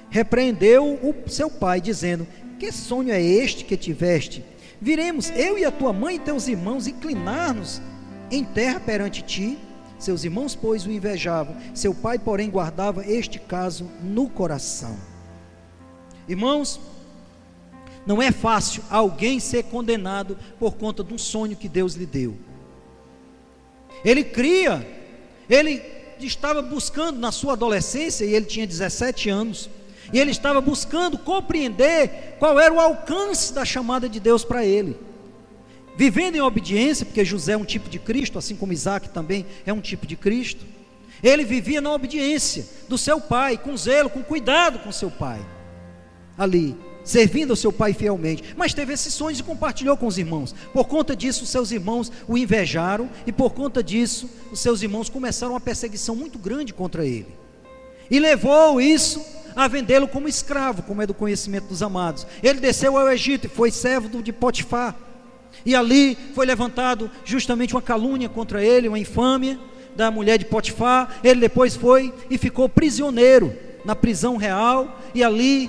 repreendeu o seu pai, dizendo: que sonho é este que tiveste? Viremos eu e a tua mãe e teus irmãos inclinar-nos em terra perante ti? Seus irmãos, pois, o invejavam. Seu pai, porém, guardava este caso no coração. Irmãos, não é fácil alguém ser condenado por conta de um sonho que Deus lhe deu. Ele estava buscando na sua adolescência, e ele tinha 17 anos, e ele estava buscando compreender qual era o alcance da chamada de Deus para ele, vivendo em obediência, porque José é um tipo de Cristo, assim como Isaac também é um tipo de Cristo. Ele vivia na obediência do seu pai, com zelo, com cuidado com seu pai, ali, servindo ao seu pai fielmente. Mas teve esses sonhos e compartilhou com os irmãos. Por conta disso, os seus irmãos o invejaram, e por conta disso, os seus irmãos começaram uma perseguição muito grande contra ele, e levou isso a vendê-lo como escravo, como é do conhecimento dos amados. Ele desceu ao Egito e foi servo de Potifar, e ali foi levantado justamente uma calúnia contra ele, uma infâmia da mulher de Potifar. Ele depois foi e ficou prisioneiro na prisão real, e ali,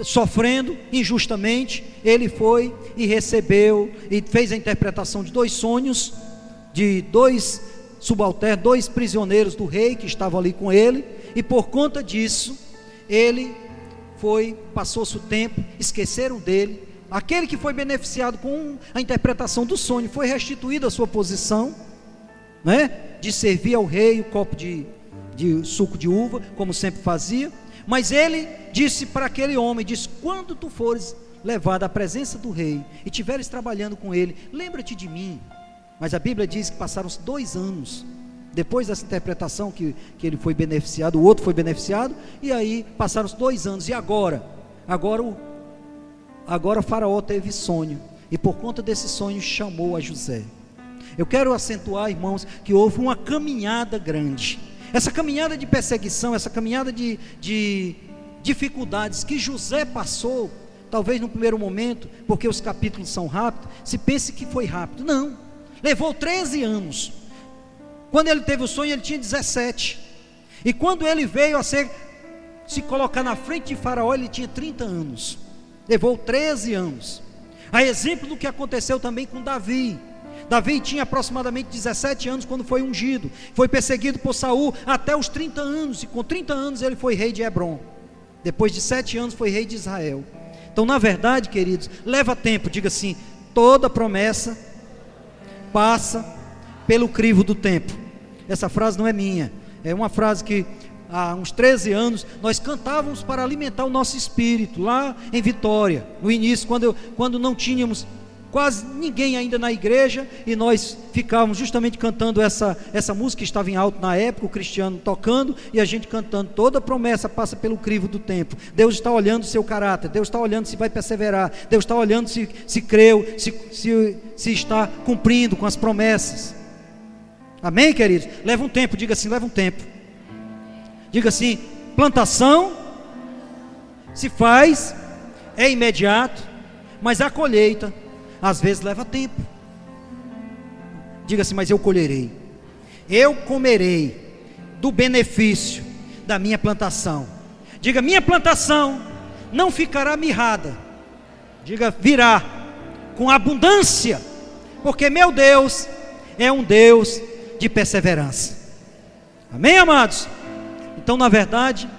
sofrendo injustamente, ele foi e recebeu e fez a interpretação de 2 sonhos, de 2 subalternos, 2 prisioneiros do rei que estavam ali com ele, e por conta disso, ele passou-se o tempo, esqueceram dele. Aquele que foi beneficiado com a interpretação do sonho foi restituído à sua posição, né, de servir ao rei o copo de suco de uva, como sempre fazia. Mas ele disse para aquele homem, disse: quando tu fores levado à presença do rei e estiveres trabalhando com ele, lembra-te de mim. Mas a Bíblia diz que passaram-se 2 anos depois dessa interpretação que ele foi beneficiado, o outro foi beneficiado, e aí passaram-se 2 anos, e agora o faraó teve sonho, e por conta desse sonho chamou a José. Eu quero acentuar, irmãos, que houve uma caminhada grande, essa caminhada de perseguição, essa caminhada de dificuldades que José passou. Talvez no primeiro momento, porque os capítulos são rápidos, se pense que foi rápido. Não, levou 13 anos. Quando ele teve o sonho, ele tinha 17, e quando ele veio a se colocar na frente de Faraó, ele tinha 30 anos. Levou 13 anos. A exemplo do que aconteceu também com Davi. Davi tinha aproximadamente 17 anos quando foi ungido, foi perseguido por Saul até os 30 anos, e com 30 anos ele foi rei de Hebrom. Depois de 7 anos foi rei de Israel. Então, na verdade, queridos, leva tempo. Diga assim: toda promessa passa pelo crivo do tempo. Essa frase não é minha, é uma frase que há uns 13 anos, nós cantávamos para alimentar o nosso espírito, lá em Vitória, no início, quando não tínhamos quase ninguém ainda na igreja, e nós ficávamos justamente cantando essa música que estava em alto na época, o Cristiano tocando, e a gente cantando. Toda promessa passa pelo crivo do tempo. Deus está olhando o seu caráter, Deus está olhando se vai perseverar, Deus está olhando se creu, se está cumprindo com as promessas. Amém, queridos? Leva um tempo, diga assim, leva um tempo. Diga assim, plantação se faz, é imediato, mas a colheita às vezes leva tempo. Diga assim, mas eu colherei, eu comerei do benefício da minha plantação. Diga, minha plantação não ficará mirrada. Diga, virá com abundância, porque meu Deus é um Deus de perseverança. Amém, amados? Então, na verdade,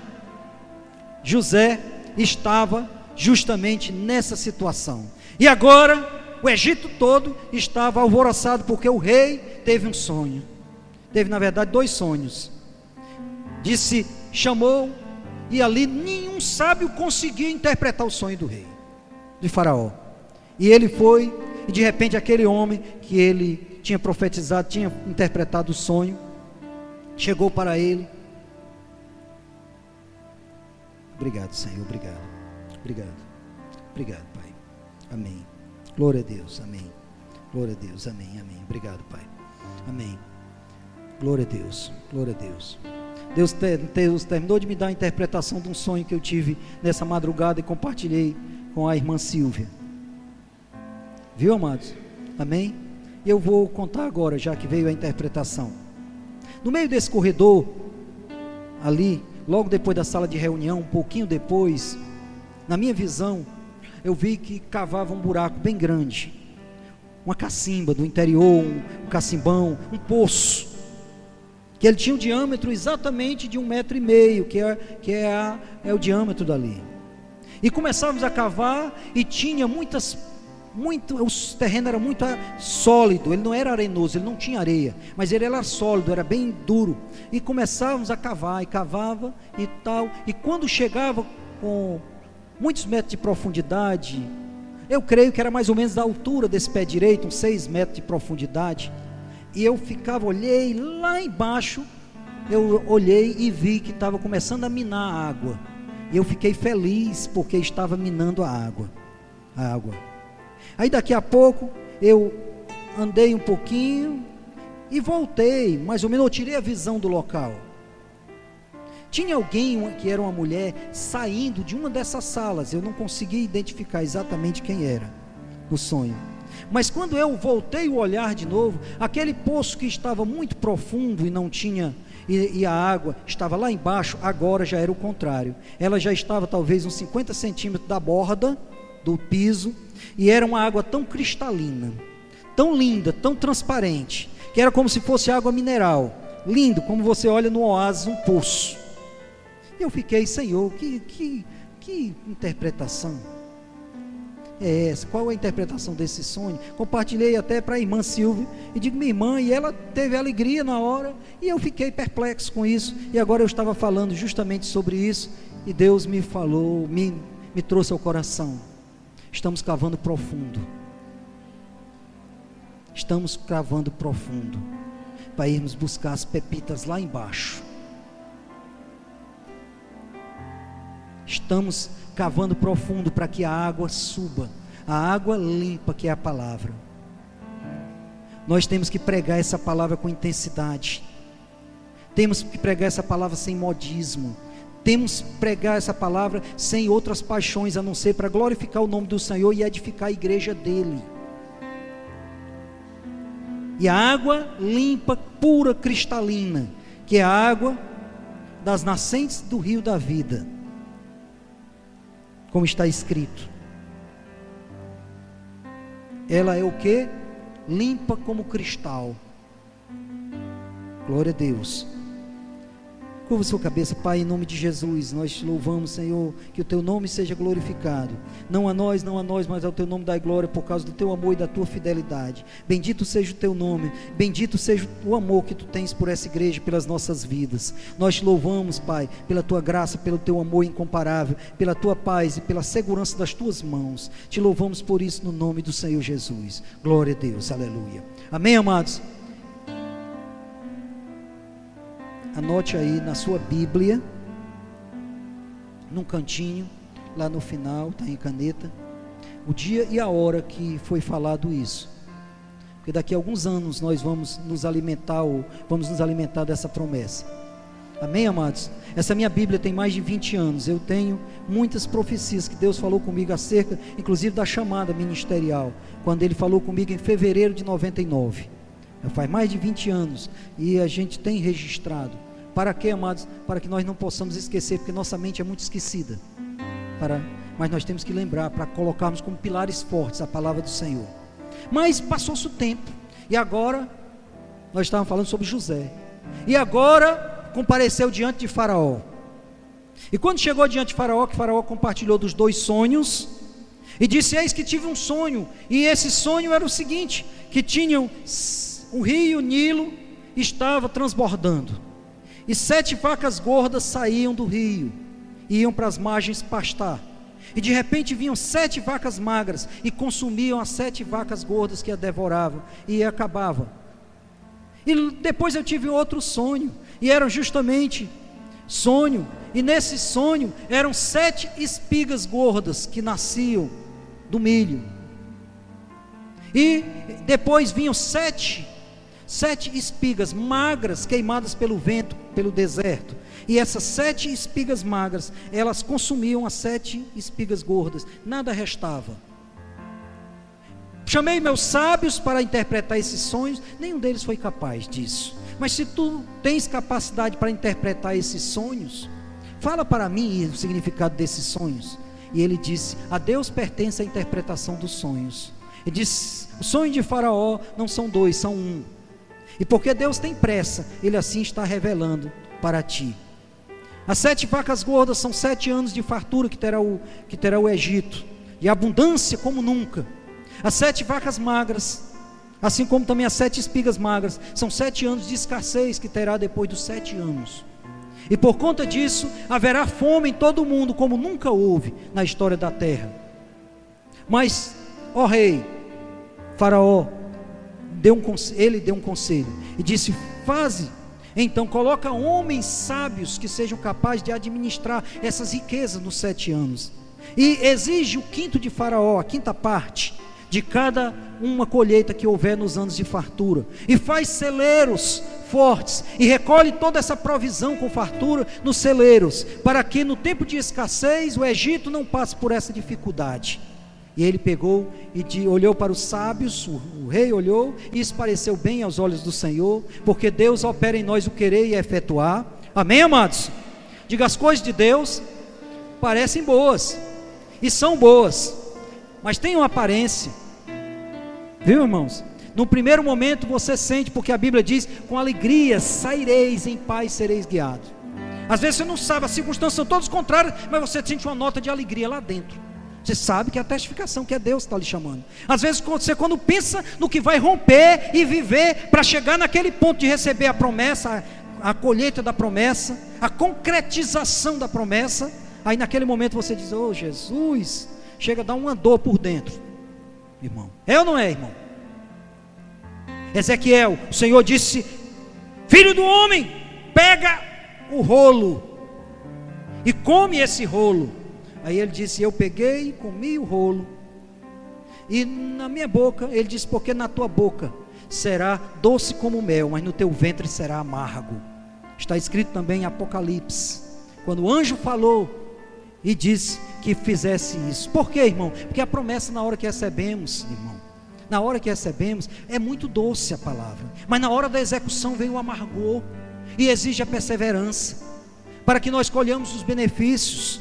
José estava justamente nessa situação. E agora o Egito todo estava alvoroçado, porque o rei teve um sonho. Teve, na verdade, 2 sonhos. Chamou, e ali nenhum sábio conseguia interpretar o sonho do rei, de Faraó. E ele foi, e de repente aquele homem que ele tinha profetizado, tinha interpretado o sonho, chegou para ele. Obrigado, Senhor, obrigado, Pai. Amém. Glória a Deus, amém. Glória a Deus, amém, amém. Obrigado, Pai. Amém. Glória a Deus, glória a Deus. Deus terminou de me dar a interpretação de um sonho que eu tive nessa madrugada e compartilhei com a irmã Silvia. Viu, amados? Amém? E eu vou contar agora, já que veio a interpretação. No meio desse corredor, ali, logo depois da sala de reunião, um pouquinho depois, na minha visão, eu vi que cavava um buraco bem grande, uma cacimba do interior, um cacimbão, um poço, que ele tinha um diâmetro exatamente de 1,5 metro, que é o diâmetro dali. E começávamos a cavar, e tinha o terreno era muito sólido, ele não era arenoso, ele não tinha areia, mas ele era sólido, era bem duro. E começávamos a cavar, e cavava e tal, e quando chegava com muitos metros de profundidade, eu creio que era mais ou menos da altura desse pé direito, uns 6 metros de profundidade, e eu olhei lá embaixo, eu olhei e vi que estava começando a minar a água, e eu fiquei feliz, porque estava minando a água. Aí daqui a pouco, eu andei um pouquinho, e voltei, mais ou menos, eu tirei a visão do local. Tinha alguém, que era uma mulher, saindo de uma dessas salas. Eu não conseguia identificar exatamente quem era no sonho, mas quando eu voltei o olhar de novo, aquele poço que estava muito profundo e não tinha, e a água estava lá embaixo, agora já era o contrário. Ela já estava talvez uns 50 centímetros da borda do piso, e era uma água tão cristalina, tão linda, tão transparente, que era como se fosse água mineral, lindo, como você olha no oásis, um poço. Eu fiquei, Senhor, que interpretação é essa? Qual é a interpretação desse sonho? Compartilhei até para a irmã Silvia, e digo, minha irmã, e ela teve alegria na hora, e eu fiquei perplexo com isso, e agora eu estava falando justamente sobre isso, e Deus me falou, me trouxe ao coração. Estamos cavando profundo, para irmos buscar as pepitas lá embaixo. Estamos cavando profundo para que a água suba, a água limpa, que é a palavra. Nós temos que pregar essa palavra com intensidade, temos que pregar essa palavra sem modismo, temos que pregar essa palavra sem outras paixões, a não ser para glorificar o nome do Senhor e edificar a igreja dele. E a água limpa, pura, cristalina, que é a água das nascentes do rio da vida, como está escrito, ela é o que? Limpa como cristal. Glória a Deus. Curva sua cabeça, Pai, em nome de Jesus, nós te louvamos, Senhor, que o teu nome seja glorificado, não a nós, mas ao teu nome dai glória, por causa do teu amor e da tua fidelidade. Bendito seja o teu nome, bendito seja o amor que tu tens por essa igreja, pelas nossas vidas. Nós te louvamos, Pai, pela tua graça, pelo teu amor incomparável, pela tua paz e pela segurança das tuas mãos. Te louvamos por isso no nome do Senhor Jesus. Glória a Deus, aleluia. Amém, amados? Anote aí na sua Bíblia, num cantinho, lá no final, está em caneta, o dia e a hora que foi falado isso, porque daqui a alguns anos nós vamos nos alimentar dessa promessa. Amém, amados? Essa minha Bíblia tem mais de 20 anos, eu tenho muitas profecias que Deus falou comigo acerca, inclusive da chamada ministerial, quando Ele falou comigo em fevereiro de 99, faz mais de 20 anos, e a gente tem registrado. Para quê, amados? Para que nós não possamos esquecer, porque nossa mente é muito esquecida, mas nós temos que lembrar, para colocarmos como pilares fortes a palavra do Senhor. Mas passou-se o tempo, e agora, nós estávamos falando sobre José, e agora compareceu diante de Faraó, e quando chegou diante de Faraó, que Faraó compartilhou dos 2 sonhos, e disse: eis que tive um sonho, e esse sonho era o seguinte, que tinham o rio Nilo, estava transbordando, e 7 vacas gordas saíam do rio, e iam para as margens pastar, e de repente vinham 7 vacas magras, e consumiam as 7 vacas gordas que a devoravam, e acabavam. E depois eu tive outro sonho, e era justamente sonho, e nesse sonho eram 7 espigas gordas que nasciam do milho, e depois vinham 7 espigas magras queimadas pelo vento, pelo deserto, e essas 7 espigas magras, elas consumiam as 7 espigas gordas, nada restava. Chamei meus sábios para interpretar esses sonhos, nenhum deles foi capaz disso. Mas se tu tens capacidade para interpretar esses sonhos, fala para mim o significado desses sonhos. E ele disse: a Deus pertence a interpretação dos sonhos. Ele disse: o sonho de Faraó não são 2, são 1. E porque Deus tem pressa, Ele assim está revelando para ti. As 7 vacas gordas são 7 anos de fartura que terá o Egito, e abundância como nunca. As 7 vacas magras, assim como também as 7 espigas magras, são 7 anos de escassez que terá depois dos 7 anos. E por conta disso, haverá fome em todo o mundo, como nunca houve na história da terra. Mas, ó rei, Faraó, ele deu um conselho, e disse: então coloca homens sábios, que sejam capazes de administrar essas riquezas nos 7 anos, e exige o quinto de Faraó, a quinta parte, de cada uma colheita que houver nos anos de fartura, e faz celeiros fortes, e recolhe toda essa provisão com fartura nos celeiros, para que no tempo de escassez o Egito não passe por essa dificuldade. E ele pegou e olhou para os sábios, o rei olhou, e isso pareceu bem aos olhos do Senhor, porque Deus opera em nós o querer e efetuar. Amém, amados? Diga: as coisas de Deus parecem boas, e são boas, mas têm uma aparência, viu, irmãos? No primeiro momento você sente, porque a Bíblia diz: com alegria saireis, em paz sereis guiados. Às vezes você não sabe, as circunstâncias são todas contrárias, mas você sente uma nota de alegria lá dentro. Você sabe que é a testificação, que é Deus que está lhe chamando. Às vezes você, quando pensa no que vai romper e viver para chegar naquele ponto de receber a promessa, a colheita da promessa, a concretização da promessa, aí naquele momento você diz: oh Jesus, chega a dar uma dor por dentro, irmão. É ou não é, irmão? Ezequiel, o Senhor disse: filho do homem, pega o rolo e come esse rolo. Aí ele disse: eu peguei e comi o rolo, e na minha boca, ele disse: porque na tua boca será doce como mel, mas no teu ventre será amargo. Está escrito também em Apocalipse, quando o anjo falou e disse que fizesse isso. Por quê, irmão? Porque a promessa, na hora que recebemos, irmão, na hora que recebemos, é muito doce a palavra, mas na hora da execução vem o amargor, e exige a perseverança, para que nós colhamos os benefícios.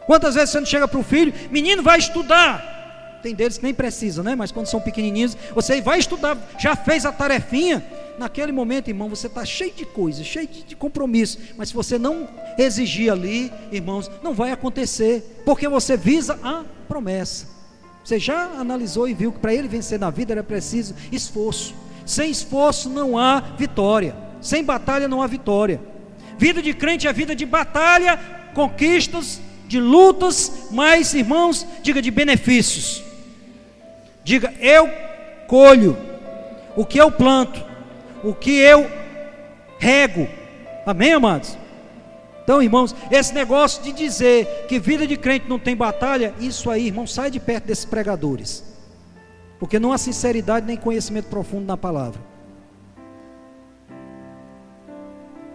Quantas vezes você não chega para o filho: menino, vai estudar? Tem deles que nem precisam, né? Mas quando são pequenininhos, você vai estudar, já fez a tarefinha? naquele momento, irmão, você está cheio de coisas, cheio de compromisso, mas se você não exigir ali, irmãos, não vai acontecer, porque você visa a promessa. Você já analisou e viu que para ele vencer na vida era preciso esforço. Sem esforço não há vitória, sem batalha não há vitória. Vida de crente é vida de batalha, conquistas, de lutas, mas, irmãos, diga, de benefícios. Diga, eu colho o que eu planto, o que eu rego. Amém, amados? Então, irmãos, esse negócio de dizer que vida de crente não tem batalha, isso aí, irmão, sai de perto desses pregadores, porque não há sinceridade nem conhecimento profundo na palavra.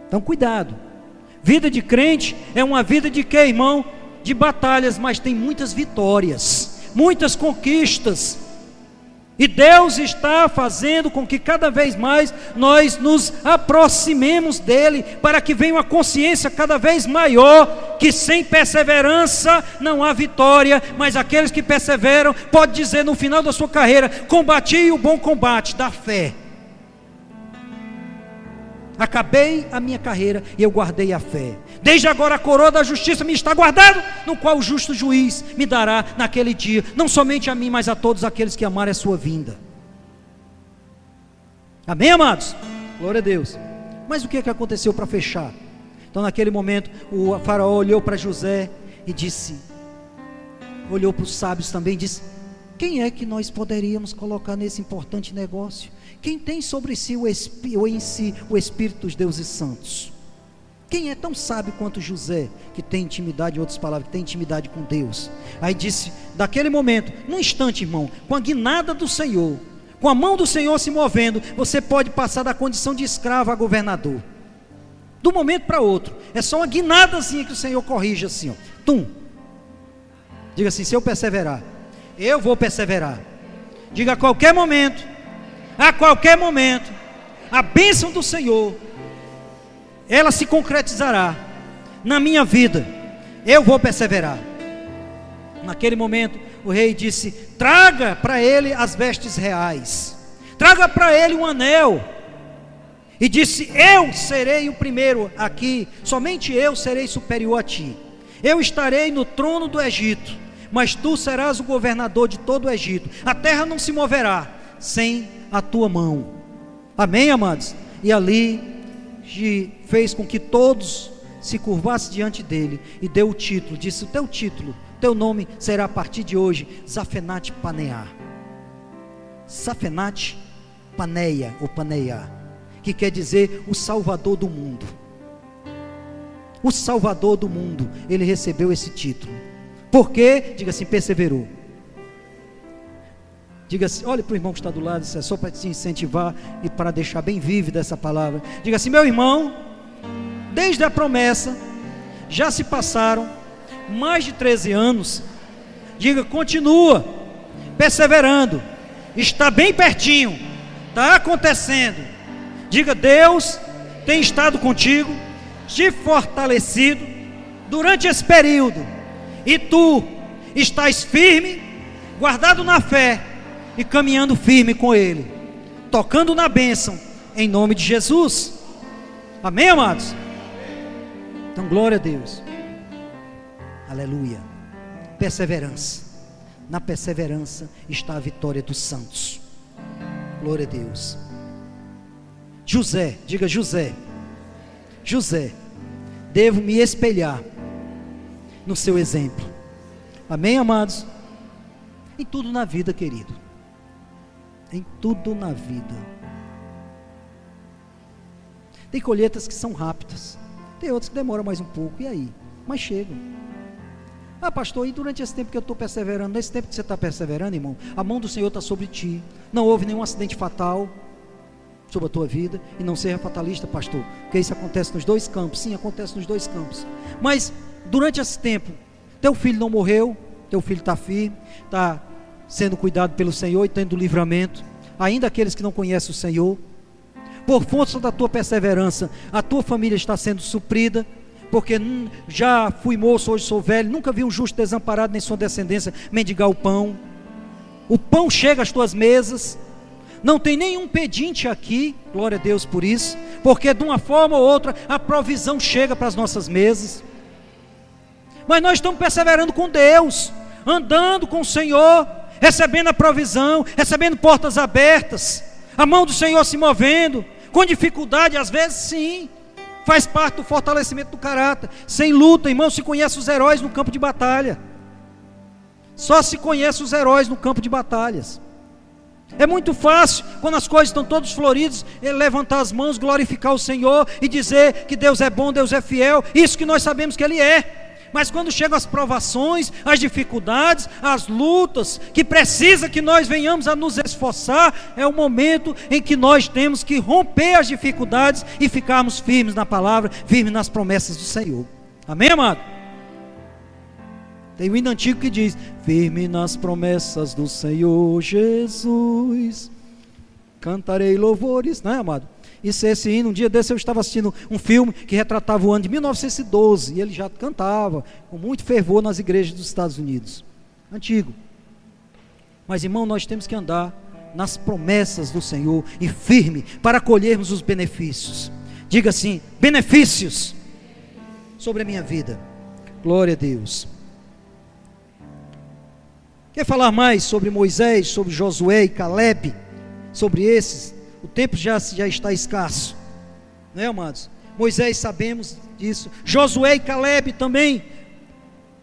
Então, cuidado. Vida de crente é uma vida de quê, irmão? De batalhas, mas tem muitas vitórias, muitas conquistas. E Deus está fazendo com que cada vez mais nós nos aproximemos dEle, para que venha uma consciência cada vez maior, que sem perseverança não há vitória, mas aqueles que perseveram, pode dizer no final da sua carreira, combati o bom combate da fé. Acabei a minha carreira e eu guardei a fé. Desde agora a coroa da justiça me está guardada, no qual o justo juiz me dará naquele dia, não somente a mim, mas a todos aqueles que amarem a sua vinda. Amém, amados? Glória a Deus. Mas o que aconteceu para fechar? Então naquele momento o faraó olhou para José e disse, olhou para os sábios também e disse, quem é que nós poderíamos colocar nesse importante negócio? Quem tem sobre si o Espírito dos deuses santos? Quem é tão sábio quanto José, que tem intimidade, em outras palavras, que tem intimidade com Deus? Aí disse, daquele momento, num instante, irmão, com a guinada do Senhor, com a mão do Senhor se movendo, você pode passar da condição de escravo a governador, de um momento para outro. É só uma guinadazinha que o Senhor corrige assim, ó. Tum. Diga assim, se eu perseverar, eu vou perseverar. Diga, a qualquer momento, a bênção do Senhor, ela se concretizará na minha vida. Eu vou perseverar. Naquele momento o rei disse, traga para ele as vestes reais, traga para ele um anel, e disse, eu serei o primeiro aqui, somente eu serei superior a ti. Eu estarei no trono do Egito, mas tu serás o governador de todo o Egito. A terra não se moverá sem a tua mão. Amém, amados? E ali fez com que todos se curvassem diante dele e deu o título, disse, o teu título, teu nome será a partir de hoje Zafenat Paneah. Zafenat Paneia ou Paneia, que quer dizer o Salvador do mundo. O Salvador do mundo, ele recebeu esse título. Por quê? Diga assim, perseverou. Diga assim, olhe para o irmão que está do lado, isso é só para te incentivar e para deixar bem vívida essa palavra. Diga assim, meu irmão, desde a promessa, já se passaram mais de 13 anos. Diga, continua perseverando, está bem pertinho, está acontecendo. Diga, Deus tem estado contigo, te fortalecido durante esse período, e tu estás firme, guardado na fé e caminhando firme com Ele, tocando na bênção, em nome de Jesus. Amém, amados? Então, glória a Deus. Aleluia. Perseverança. Na perseverança está a vitória dos santos. Glória a Deus. José, diga José. José, devo me espelhar no seu exemplo. Amém, amados? Em tudo na vida, querido. Em tudo na vida. Tem colheitas que são rápidas, tem outras que demoram mais um pouco, e aí? Mas chegam. Ah, pastor, e durante esse tempo que eu estou perseverando, nesse tempo que você está perseverando, irmão, a mão do Senhor está sobre ti, não houve nenhum acidente fatal sobre a tua vida, e não seja fatalista, pastor, porque isso acontece nos dois campos. Sim, acontece nos dois campos, mas durante esse tempo, teu filho não morreu, teu filho está firme, está sendo cuidado pelo Senhor e tendo livramento, ainda aqueles que não conhecem o Senhor, por força da tua perseverança, a tua família está sendo suprida, porque já fui moço, hoje sou velho, nunca vi um justo desamparado nem sua descendência mendigar o pão chega às tuas mesas, não tem nenhum pedinte aqui, glória a Deus por isso, porque de uma forma ou outra a provisão chega para as nossas mesas. Mas nós estamos perseverando com Deus, andando com o Senhor, recebendo a provisão, recebendo portas abertas, a mão do Senhor se movendo, com dificuldade às vezes sim, faz parte do fortalecimento do caráter. Sem luta, irmão, se conhece os heróis no campo de batalha, só se conhece os heróis no campo de batalhas. É muito fácil, quando as coisas estão todas floridas, ele levantar as mãos, glorificar o Senhor e dizer que Deus é bom, Deus é fiel, isso que nós sabemos que Ele é. Mas quando chegam as provações, as dificuldades, as lutas, que precisa que nós venhamos a nos esforçar, é o momento em que nós temos que romper as dificuldades e ficarmos firmes na palavra, firmes nas promessas do Senhor. Amém, amado? Tem um hino antigo que diz: firme nas promessas do Senhor Jesus, cantarei louvores, não é, amado? Isso é esse hino. Um dia desse eu estava assistindo um filme que retratava o ano de 1912, e ele já cantava com muito fervor nas igrejas dos Estados Unidos, antigo. Mas, irmão, nós temos que andar nas promessas do Senhor e firme para colhermos os benefícios. Diga assim: benefícios sobre a minha vida. Glória a Deus. Quer falar mais sobre Moisés, sobre Josué e Caleb, sobre esses? O tempo já está escasso, não é, amados? Moisés, sabemos disso. Josué e Caleb também,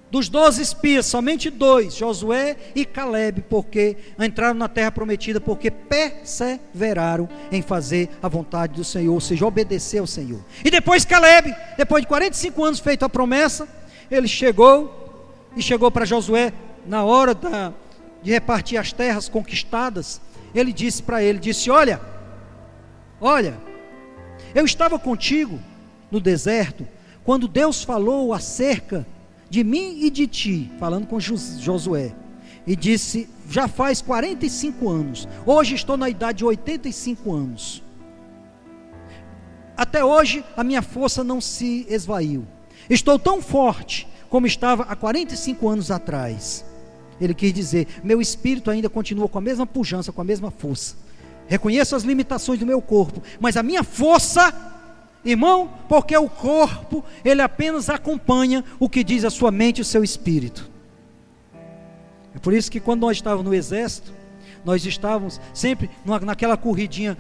dos 12 espias, somente 2, Josué e Caleb, porque entraram na terra prometida, porque perseveraram em fazer a vontade do Senhor, ou seja, obedecer ao Senhor. E depois Caleb, depois de 45 anos feito a promessa, ele chegou para Josué, na hora de repartir as terras conquistadas. Ele disse para ele, olha, eu estava contigo no deserto, quando Deus falou acerca de mim e de ti, falando com Josué, e disse: já faz 45 anos, hoje estou na idade de 85 anos, até hoje a minha força não se esvaiu, estou tão forte como estava há 45 anos atrás. Ele quis dizer: meu espírito ainda continua com a mesma pujança, com a mesma força. Reconheço as limitações do meu corpo, mas a minha força, irmão, porque o corpo, ele apenas acompanha o que diz a sua mente e o seu espírito. É por isso que quando nós estávamos no exército, nós estávamos sempre naquela corridinha,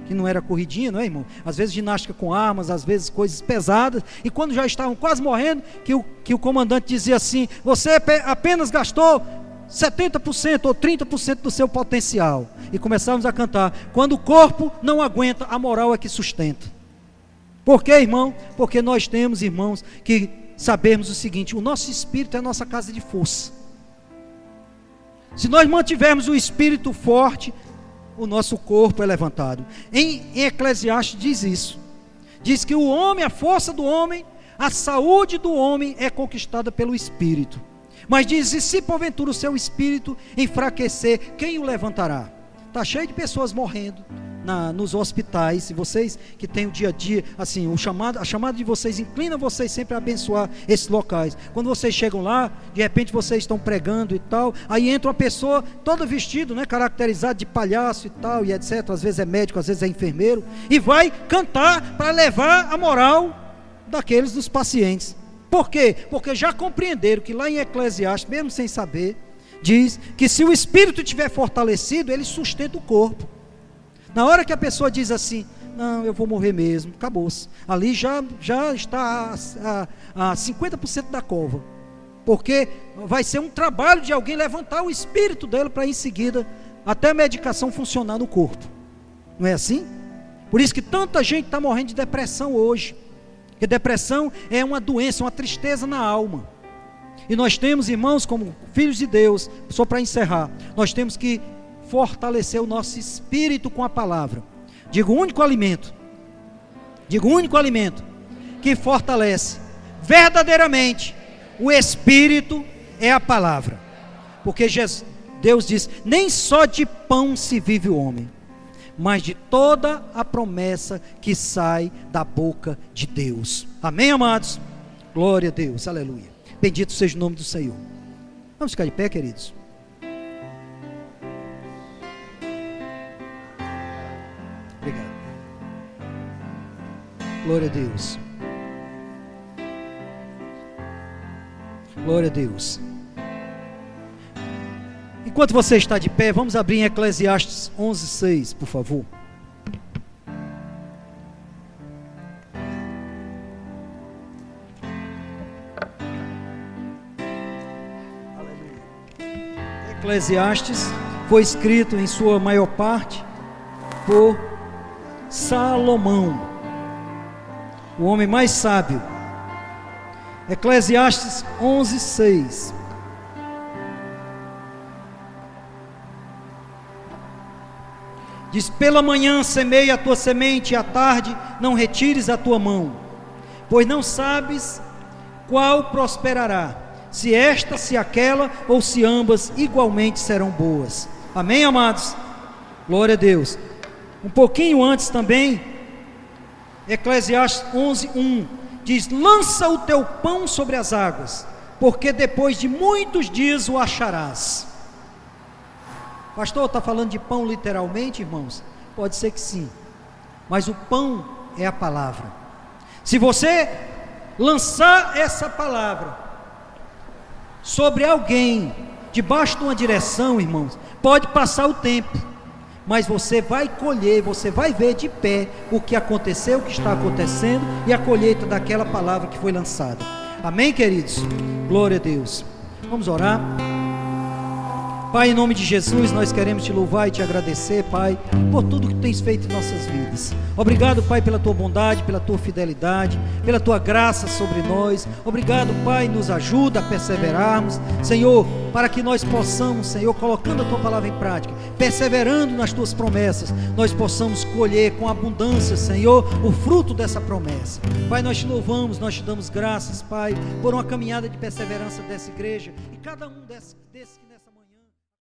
que não era corridinha, não é, irmão? Às vezes ginástica com armas, às vezes coisas pesadas, e quando já estavam quase morrendo, que o comandante dizia assim: você apenas gastou 70% ou 30% do seu potencial. E começávamos a cantar: quando o corpo não aguenta, a moral é que sustenta. Por quê, irmão? Porque nós temos, irmãos, que sabemos o seguinte: o nosso espírito é a nossa casa de força. Se nós mantivermos o espírito forte, o nosso corpo é levantado. Em Eclesiastes diz isso. Diz que o homem, a força do homem, a saúde do homem é conquistada pelo espírito. Mas diz: e se porventura o seu espírito enfraquecer, quem o levantará? Está cheio de pessoas morrendo nos hospitais. E vocês que têm o dia a dia, assim, a chamada de vocês inclina vocês sempre a abençoar esses locais. Quando vocês chegam lá, de repente vocês estão pregando e tal, aí entra uma pessoa toda vestida, né, caracterizada de palhaço e tal, e etc. Às vezes é médico, às vezes é enfermeiro, e vai cantar para levar a moral daqueles dos pacientes. Por quê? Porque já compreenderam que lá em Eclesiastes, mesmo sem saber, diz que se o espírito estiver fortalecido, ele sustenta o corpo. Na hora que a pessoa diz assim: não, eu vou morrer mesmo, acabou-se. Ali já está a 50% da cova. Porque vai ser um trabalho de alguém levantar o espírito dele para em seguida até a medicação funcionar no corpo. Não é assim? Por isso que tanta gente está morrendo de depressão hoje. Porque depressão é uma doença, uma tristeza na alma. E nós temos, irmãos, como filhos de Deus, só para encerrar, nós temos que fortalecer o nosso espírito com a palavra. Digo, o único alimento que fortalece verdadeiramente o espírito é a palavra. Porque Deus diz: nem só de pão se vive o homem, mas de toda a promessa que sai da boca de Deus. Amém, amados? Glória a Deus, aleluia. Bendito seja o nome do Senhor. Vamos ficar de pé, queridos. Glória a Deus. Glória a Deus. Enquanto você está de pé, vamos abrir em Eclesiastes 11:6, por favor. Eclesiastes foi escrito em sua maior parte por Salomão, o homem mais sábio. Eclesiastes 11:6. Diz: pela manhã semeia a tua semente, e à tarde não retires a tua mão, pois não sabes qual prosperará, se esta, se aquela, ou se ambas igualmente serão boas. Amém, amados? Glória a Deus. Um pouquinho antes também, Eclesiastes 11:1 diz: lança o teu pão sobre as águas, porque depois de muitos dias o acharás. Pastor, está falando de pão literalmente, irmãos? Pode ser que sim, mas o pão é a palavra. Se você lançar essa palavra sobre alguém, debaixo de uma direção, irmãos, pode passar o tempo, mas você vai colher, você vai ver de pé o que aconteceu, o que está acontecendo, e a colheita daquela palavra que foi lançada. Amém, queridos? Glória a Deus. Vamos orar. Pai, em nome de Jesus, nós queremos te louvar e te agradecer, Pai, por tudo que tu tens feito em nossas vidas. Obrigado, Pai, pela tua bondade, pela tua fidelidade, pela tua graça sobre nós. Obrigado, Pai, nos ajuda a perseverarmos, Senhor, para que nós possamos, Senhor, colocando a tua palavra em prática, perseverando nas tuas promessas, nós possamos colher com abundância, Senhor, o fruto dessa promessa. Pai, nós te louvamos, nós te damos graças, Pai, por uma caminhada de perseverança dessa igreja, e cada um desses que